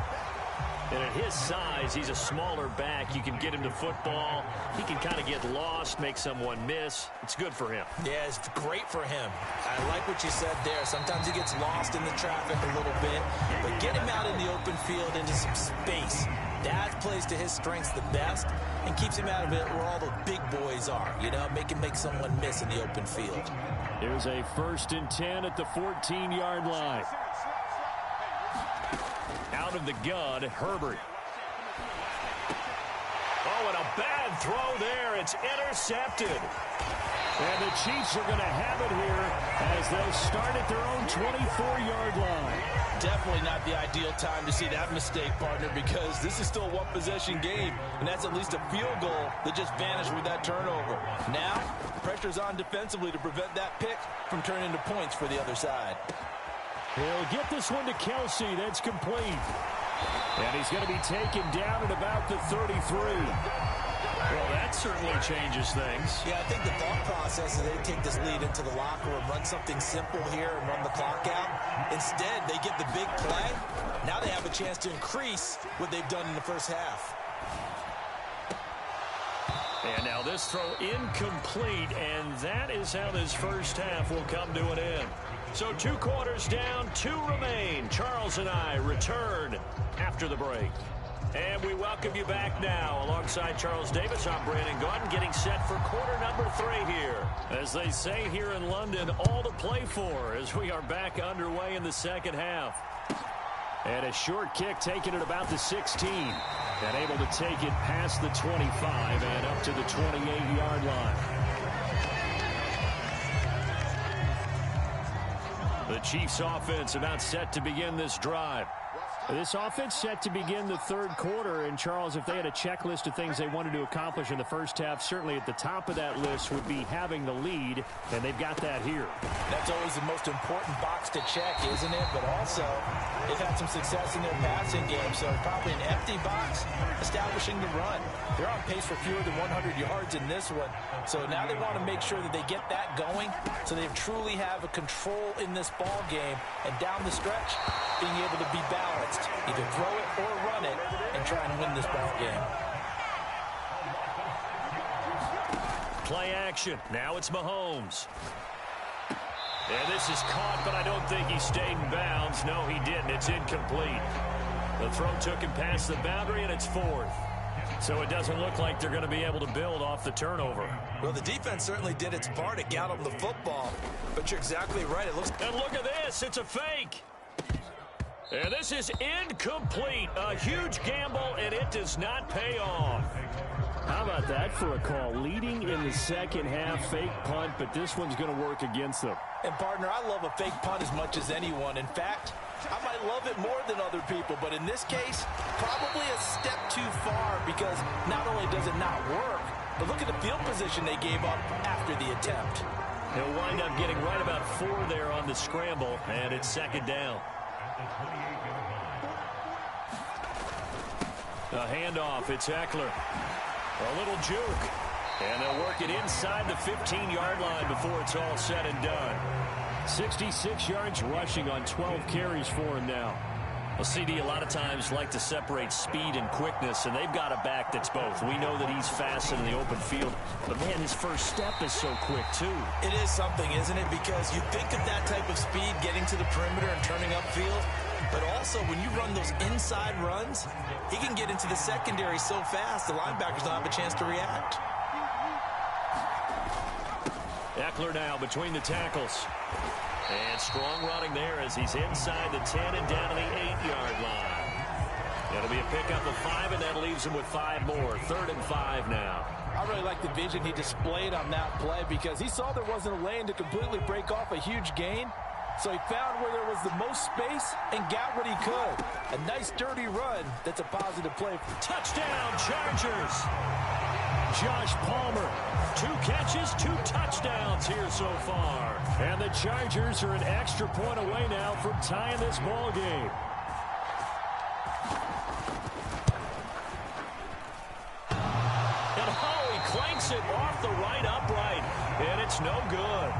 And at his size, he's a smaller back. You can get him to football. He can kind of get lost, make someone miss. It's good for him.
Yeah, it's great for him. I like what you said there. Sometimes he gets lost in the traffic a little bit. But get him out in the open field into some space. That plays to his strengths the best and keeps him out of it where all the big boys are, you know, make him make someone miss in the open field.
Here's a 1st and 10 at the 14-yard line. Out of the gun, Herbert. Oh, and a bad throw there. It's intercepted. And the Chiefs are going to have it here as they'll start at their own 24-yard line.
Definitely not the ideal time to see that mistake, partner, because this is still a one-possession game, and that's at least a field goal that just vanished with that turnover. Now, pressure's on defensively to prevent that pick from turning into points for the other side.
He'll get this one to Kelsey. That's complete. And he's going to be taken down at about the 33. Well, that certainly changes things.
Yeah, I think the thought process is they take this lead into the locker room, run something simple here and run the clock out. Instead, they get the big play. Now they have a chance to increase what they've done in the first half.
And now this throw incomplete, and that is how this first half will come to an end. So 2 quarters down, 2 remain. Charles and I return after the break. And we welcome you back now. Alongside Charles Davis, I'm Brandon Gaudin, getting set for quarter number 3 here. As they say here in London, all to play for as we are back underway in the second half. And a short kick taken at about the 16. And able to take it past the 25 and up to the 28-yard line. The Chiefs offense about set to begin this drive. This offense set to begin the 3rd quarter, and Charles, if they had a checklist of things they wanted to accomplish in the first half, certainly at the top of that list would be having the lead, and they've got that here.
That's always the most important box to check, isn't it? But also, they've had some success in their passing game, so probably an empty box establishing the run. They're on pace for fewer than 100 yards in this one, so now they want to make sure that they get that going so they truly have a control in this ball game, and down the stretch, being able to be balanced. Either throw it or run it and try and win this ball game.
Play action. Now it's Mahomes. And this is caught, but I don't think he stayed in bounds. No, he didn't. It's incomplete. The throw took him past the boundary, and it's 4th. So it doesn't look like they're going to be able to build off the turnover.
Well, the defense certainly did its part to get them the football. But you're exactly right. It looks.
And look at this. It's a fake. And this is incomplete. A huge gamble, and it does not pay off. How about that for a call? Leading in the second half, fake punt, but this one's going to work against them.
And, partner, I love a fake punt as much as anyone. In fact, I might love it more than other people, but in this case, probably a step too far because not only does it not work, but look at the field position they gave up after the attempt.
He'll wind up getting right about 4 there on the scramble, and it's 2nd down. A handoff, it's Eckler. A little juke. And they'll work it inside the 15-yard line before it's all said and done. 66 yards rushing on 12 carries for him now. Well, CD a lot of times like to separate speed and quickness, and they've got a back that's both. We know that he's fast in the open field, but, man, his first step is so quick, too.
It is something, isn't it? Because you think of that type of speed getting to the perimeter and turning upfield, but also when you run those inside runs, he can get into the secondary so fast the linebackers don't have a chance to react.
Eckler now between the tackles. And strong running there as he's inside the 10 and down to the 8-yard line. It'll be a pickup of 5, and that leaves him with 5 more. 3rd and 5 now.
I really like the vision he displayed on that play because he saw there wasn't a lane to completely break off a huge gain. So he found where there was the most space and got what he could. A nice, dirty run that's a positive play.
Touchdown, Chargers! Josh Palmer, 2 catches, 2 touchdowns here so far. And the Chargers are an extra point away now from tying this ball game. And he clanks it off the right upright, and it's no good.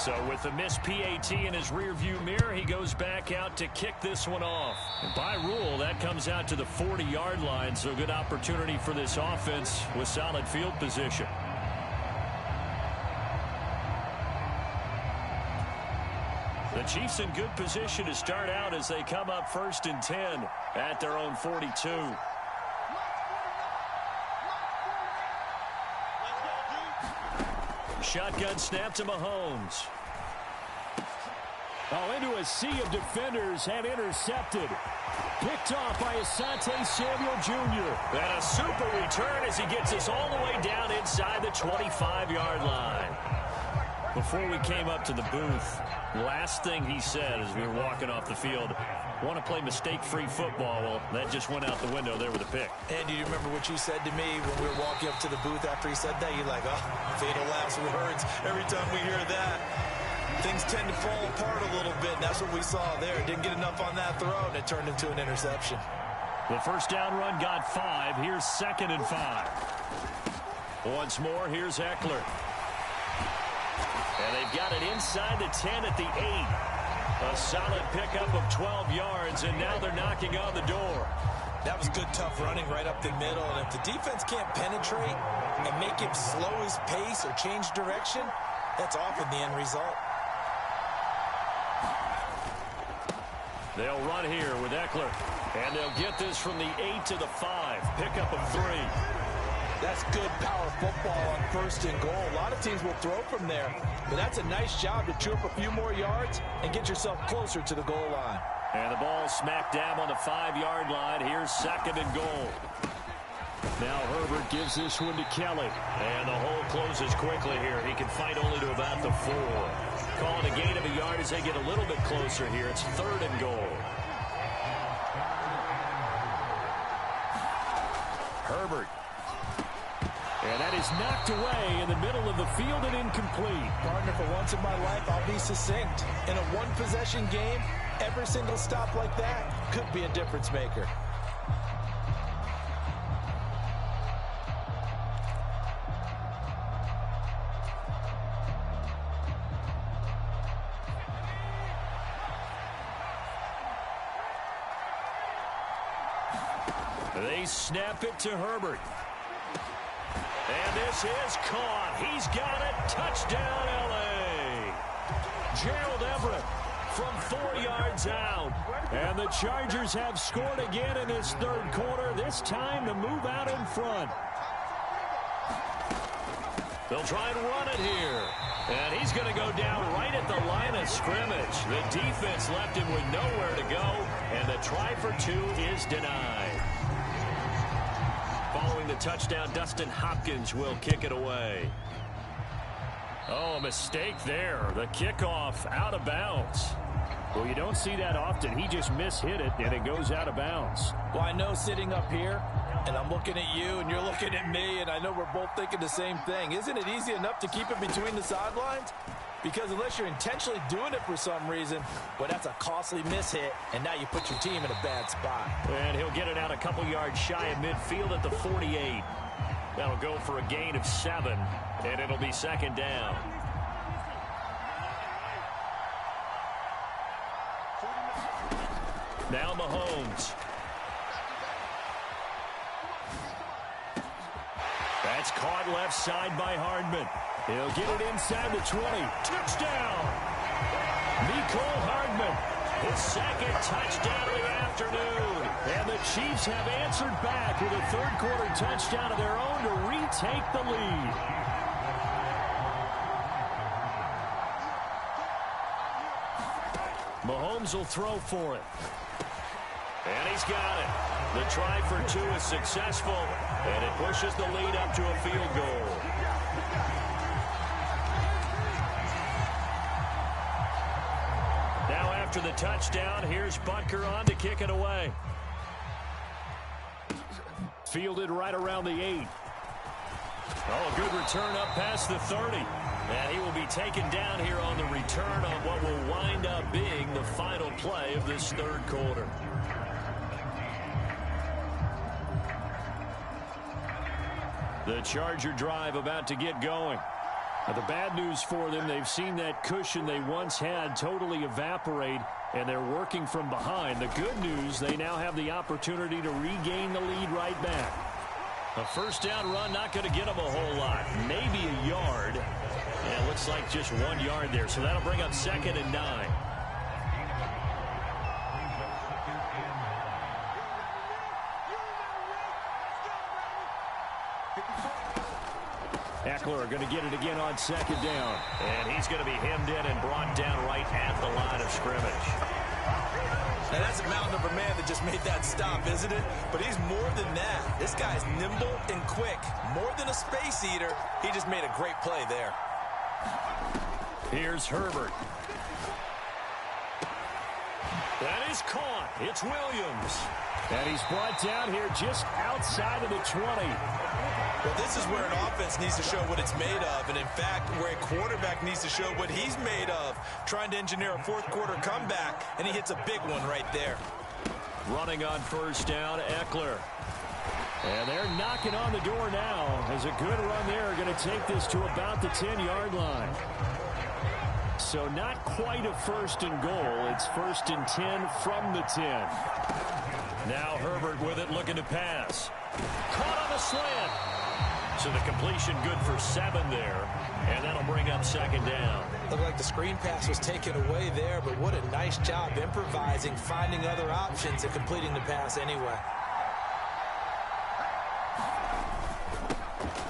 So with the missed PAT in his rearview mirror, he goes back out to kick this one off. And by rule, that comes out to the 40-yard line, so good opportunity for this offense with solid field position. The Chiefs in good position to start out as they come up 1st and 10 at their own 42. Shotgun snap to Mahomes.
Oh, into a sea of defenders and intercepted. Picked off by Asante Samuel Jr.
And a super return as he gets us all the way down inside the 25-yard line. Before we came up to the booth, last thing he said as we were walking off the field, want to play mistake-free football. Well, that just went out the window there with a pick.
And do you remember what you said to me when we were walking up to the booth after he said that? You're like, oh, fatal last words. Every time we hear that, things tend to fall apart a little bit. And that's what we saw there. Didn't get enough on that throw, and it turned into an interception.
The first down run got 5. Here's 2nd and 5. Once more, here's Eckler. And they've got it inside the 10 at the 8. A solid pickup of 12 yards, and now they're knocking on the door.
That was good, tough running right up the middle. And if the defense can't penetrate and make him slow his pace or change direction, that's often the end result.
They'll run here with Eckler, and they'll get this from the 8 to the 5. Pickup of 3.
That's good power football on 1st and goal. A lot of teams will throw from there, but that's a nice job to chew up a few more yards and get yourself closer to the goal line.
And the ball smack dab on the 5-yard line. Here's 2nd and goal.
Now Herbert gives this one to Kelly.
And the hole closes quickly here. He can fight only to about the 4. Calling a gain of a yard as they get a little bit closer here. It's 3rd and goal. Herbert.
And that is knocked away in the middle of the field and incomplete.
Partner, for once in my life, I'll be succinct. In a one-possession game, every single stop like that could be a difference maker.
They snap it to Herbert. And this is caught. He's got it. Touchdown, L.A. Gerald Everett from 4 yards out.
And the Chargers have scored again in this 3rd quarter. This time to move out in front.
They'll try and run it here. And he's going to go down right at the line of scrimmage. The defense left him with nowhere to go. And the try for 2 is denied. Following the touchdown, Dustin Hopkins will kick it away. Oh, a mistake there. The kickoff out of bounds.
Well, you don't see that often. He just mishit it, and it goes out of bounds.
Well, I know sitting up here, and I'm looking at you, and you're looking at me, and I know we're both thinking the same thing. Isn't it easy enough to keep it between the sidelines? Because unless you're intentionally doing it for some reason, well, that's a costly mishit, and now you put your team in a bad spot.
And he'll get it out a couple yards shy of midfield at the 48. That'll go for a gain of 7, and it'll be 2nd down. Now Mahomes. That's caught left side by Hardman.
He'll get it inside the 20.
Touchdown! Mecole Hardman, his 2nd touchdown of the afternoon.
And the Chiefs have answered back with a 3rd quarter touchdown of their own to retake the lead.
Mahomes will throw for it. And he's got it. The try for 2 is successful, and it pushes the lead up to a field goal. Now after the touchdown, here's Butker on to kick it away.
Fielded right around the 8.
Oh, good return up past the 30. And he will be taken down here on the return on what will wind up being the final play of this 3rd quarter. The Charger drive about to get going.
The bad news for them, they've seen that cushion they once had totally evaporate, and they're working from behind. The good news, they now have the opportunity to regain the lead right back. A first down run, not going to get them a whole lot. Maybe a yard. And it looks like just 1 yard there, so that'll bring up 2nd and 9. Eckler going to get it again on 2nd down.
And he's going to be hemmed in and brought down right at the line of scrimmage.
Now, that's a mountain of a man that just made that stop, isn't it? But he's more than that. This guy's nimble and quick. More than a space eater. He just made a great play there.
Here's Herbert. That is caught. It's Williams.
And he's brought down here just outside of the 20.
Well, this is where an offense needs to show what it's made of. And, in fact, where a quarterback needs to show what he's made of. Trying to engineer a fourth-quarter comeback, and he hits a big one right there.
Running on first down, Eckler.
And they're knocking on the door now. As a good run there, going to take this to about the 10-yard line. So not quite a 1st and goal. It's 1st and 10 from the 10.
Now Herbert with it, looking to pass. Caught on the slant. So the completion good for 7 there. And that'll bring up 2nd down.
Looked like the screen pass was taken away there, but what a nice job improvising, finding other options, and completing the pass anyway.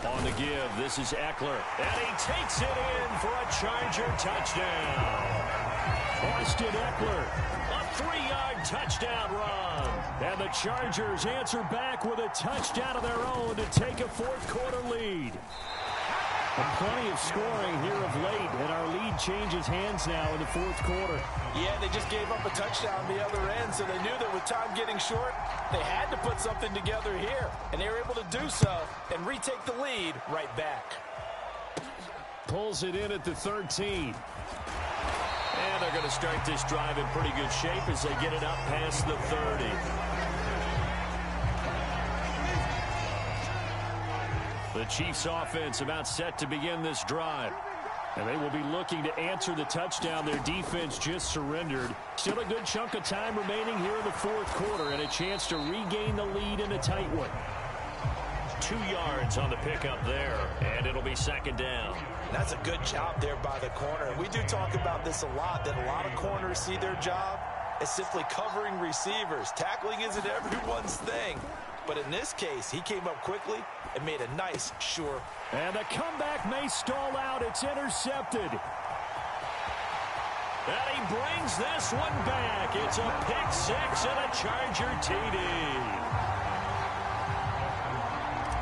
On the give, this is Eckler. And he takes it in for a Charger touchdown.
Austin Eckler.
A 3-yard touchdown run.
And the Chargers answer back with a touchdown of their own to take a 4th-quarter lead. And plenty of scoring here of late, and our lead changes hands now in the 4th quarter.
Yeah, they just gave up a touchdown on the other end, so they knew that with time getting short, they had to put something together here. And they were able to do so and retake the lead right back.
Pulls it in at the 13.
And they're going to start this drive in pretty good shape as they get it up past the 30. The Chiefs offense about set to begin this drive. And they will be looking to answer the touchdown their defense just surrendered. Still a good chunk of time remaining here in the 4th quarter and a chance to regain the lead in a tight one. 2 yards on the pickup there, and it'll be 2nd down.
That's a good job there by the corner. We do talk about this a lot, that a lot of corners see their job as simply covering receivers. Tackling isn't everyone's thing. But in this case, he came up quickly and made a nice, sure.
And the comeback may stall out. It's intercepted.
And he brings this one back. It's a pick 6 and a Charger TD.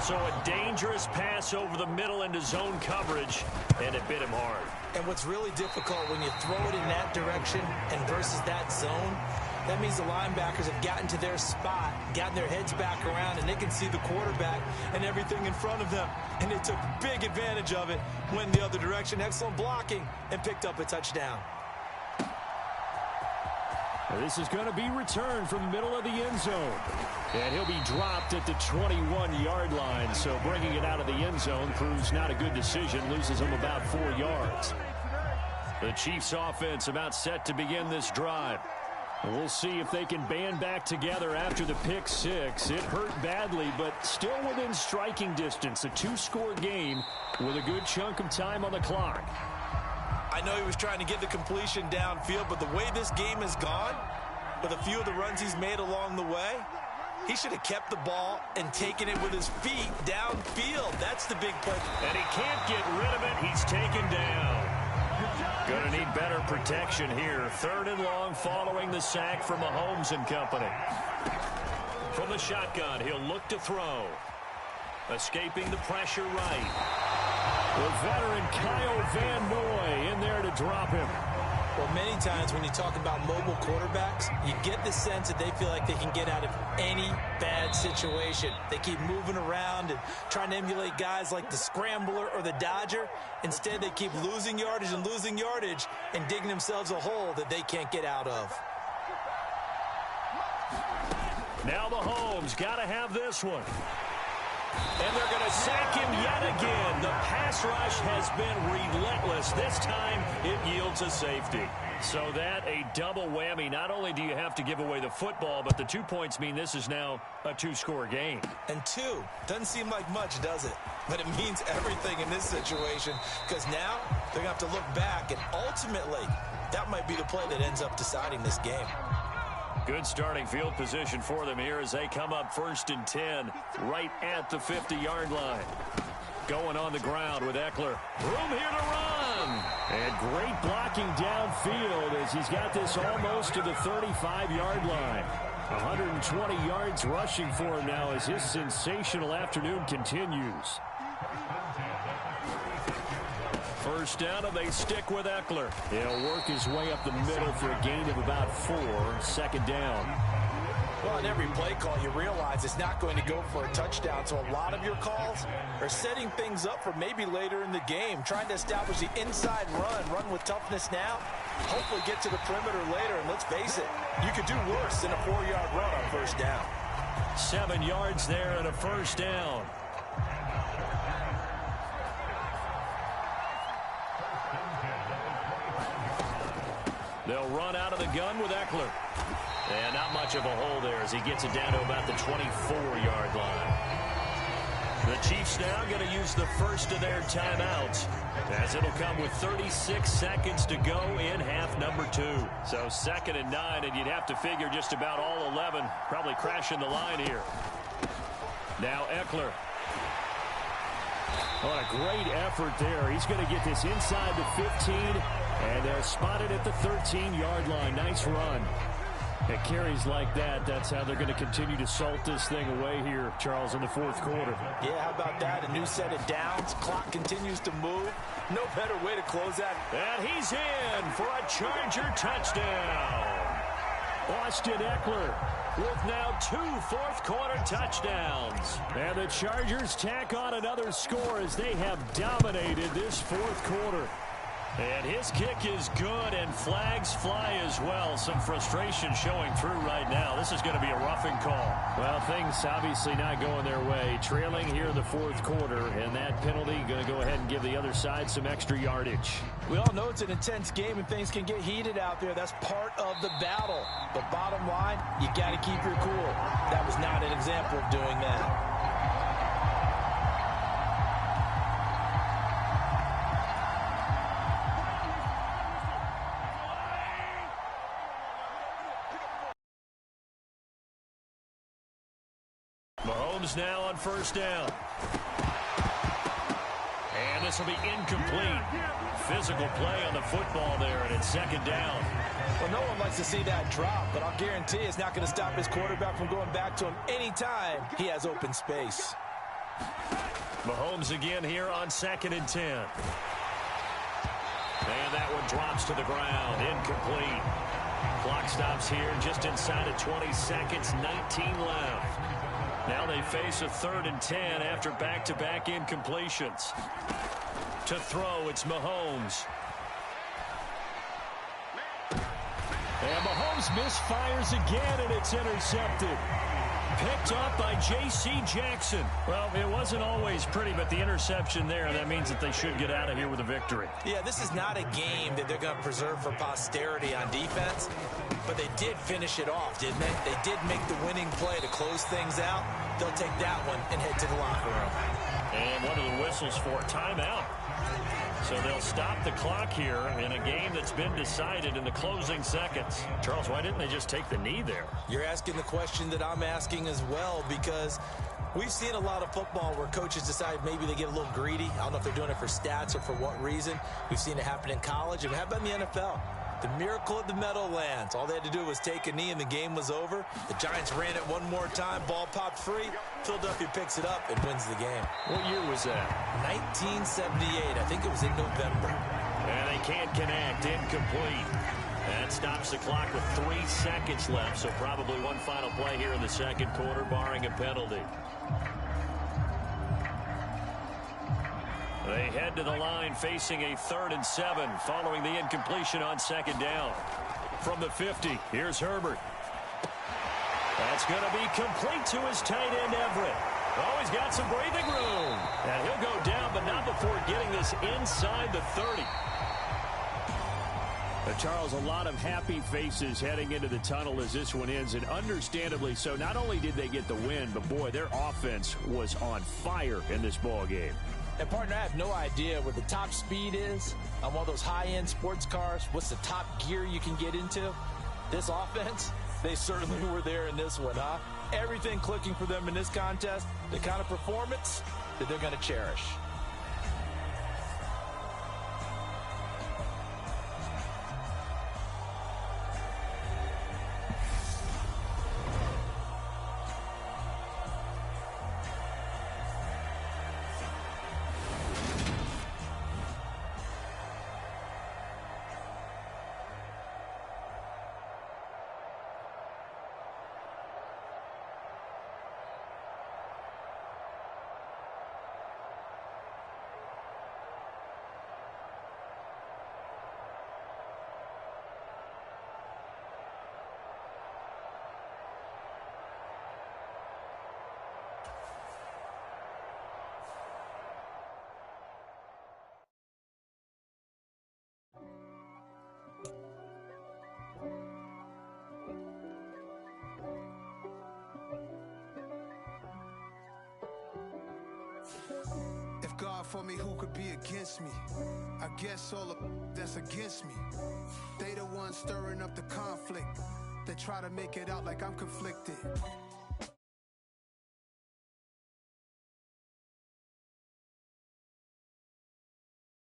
So a dangerous pass over the middle into zone coverage, and it bit him hard.
And what's really difficult when you throw it in that direction and versus that zone, that means the linebackers have gotten to their spot, gotten their heads back around, and they can see the quarterback and everything in front of them. And they took big advantage of it, went the other direction, excellent blocking, and picked up a touchdown.
This is going to be returned from the middle of the end zone. And he'll be dropped at the 21-yard line. So bringing it out of the end zone proves not a good decision. Loses him about 4 yards. The Chiefs offense about set to begin this drive. We'll see if they can band back together after the pick 6. It hurt badly, but still within striking distance. A 2-score game with a good chunk of time on the clock.
I know he was trying to get the completion downfield, but the way this game has gone, with a few of the runs he's made along the way, he should have kept the ball and taken it with his feet downfield. That's the big play.
And he can't get rid of it. He's taken down. Going to need better protection here. 3rd and long following the sack from Mahomes and company. From the shotgun, he'll look to throw. Escaping the pressure right.
The veteran Kyle Van Noy in there to drop him.
Well, many times when you talk about mobile quarterbacks, you get the sense that they feel like they can get out of any bad situation. They keep moving around and trying to emulate guys like the Scrambler or the Dodger. Instead, they keep losing yardage and digging themselves a hole that they can't get out of.
Now Mahomes got to have this one. And they're going to sack him yet again. The pass rush has been relentless. This time, it yields a safety. So that a double whammy. Not only do you have to give away the football, but the 2 points mean this is now a 2-score game.
And 2 doesn't seem like much, does it? But it means everything in this situation, because now they're going to have to look back, and ultimately, that might be the play that ends up deciding this game.
Good starting field position for them here as they come up 1st and 10 right at the 50-yard line. Going on the ground with Eckler. Room here to run. And great blocking downfield as he's got this almost to the 35-yard line. 120 yards rushing for him now as his sensational afternoon continues. First down, and they stick with Eckler. He'll work his way up the middle for a gain of about 4. 2nd down.
Well, on every play call, you realize it's not going to go for a touchdown, so a lot of your calls are setting things up for maybe later in the game, trying to establish the inside run with toughness now, hopefully get to the perimeter later, and let's face it, you could do worse than a 4-yard run on 1st down.
7 yards there and a 1st down. They'll run out of the gun with Eckler. And not much of a hole there as he gets it down to about the 24-yard line. The Chiefs now going to use the first of their timeouts as it'll come with 36 seconds to go in half number 2. So 2nd and 9, and you'd have to figure just about all 11 probably crashing the line here. Now Eckler. What a great effort there. He's going to get this inside the 15, and they'll spot it at the 13-yard line. Nice run. At carries like that, that's how they're going to continue to salt this thing away here, Charles, in the 4th quarter.
Yeah, how about that? A new set of downs. Clock continues to move. No better way to close that.
And he's in for a Charger touchdown. Austin Eckler with now 2 4th-quarter touchdowns. And the Chargers tack on another score as they have dominated this 4th quarter. And his kick is good, and flags fly as well. Some frustration showing through right now. This is going to be a roughing call.
Well, things obviously not going their way. Trailing here in the 4th quarter, and that penalty going to go ahead and give the other side some extra yardage.
We all know it's an intense game, and things can get heated out there. That's part of the battle. But bottom line, you got to keep your cool. That was not an example of doing that.
Mahomes now on 1st down. And this will be incomplete. Physical play on the football there, and it's 2nd down.
Well, no one likes to see that drop, but I'll guarantee it's not going to stop his quarterback from going back to him anytime he has open space.
Mahomes again here on 2nd and 10. And that one drops to the ground. Incomplete. Clock stops here just inside of 20 seconds. 19 left. Now they face a 3rd and 10 after back-to-back incompletions. To throw, it's Mahomes. And Mahomes misfires again, and it's intercepted. Picked up by J.C. Jackson. Well, it wasn't always pretty, but the interception there, that means that they should get out of here with a victory.
Yeah, this is not a game that they're going to preserve for posterity on defense, but they did finish it off, didn't they? They did make the winning play to close things out. They'll take that one and head to the locker room.
And one of the whistles for timeout. So they'll stop the clock here in a game that's been decided in the closing seconds. Charles, why didn't they just take the knee there?
You're asking the question that I'm asking as well, because we've seen a lot of football where coaches decide maybe they get a little greedy. I don't know if they're doing it for stats or for what reason. We've seen it happen in college, and how about in the NFL? The miracle of the Meadowlands. All they had to do was take a knee and the game was over. The Giants ran it one more time. Ball popped free. Philadelphia picks it up and wins the game.
What year was that?
1978. I think it was in November.
And they can't connect. Incomplete. That stops the clock with 3 seconds left. So probably one final play here in the 2nd quarter, barring a penalty. They head to the line facing a 3rd and 7 following the incompletion on 2nd down. From the 50, here's Herbert. That's going to be complete to his tight end, Everett. Oh, he's got some breathing room. And he'll go down, but not before getting this inside the 30. Charles, a lot of happy faces heading into the tunnel as this one ends, and understandably so. Not only did they get the win, but, boy, their offense was on fire in this ball game.
And, partner, I have no idea what the top speed is on one of those high-end sports cars. What's the top gear you can get into? This offense, they certainly were there in this one, huh? Everything clicking for them in this contest, the kind of performance that they're going to cherish.
If God for me, who could be against me? I guess all of that's against me. They the ones stirring up the conflict. They try to make it out like I'm conflicted.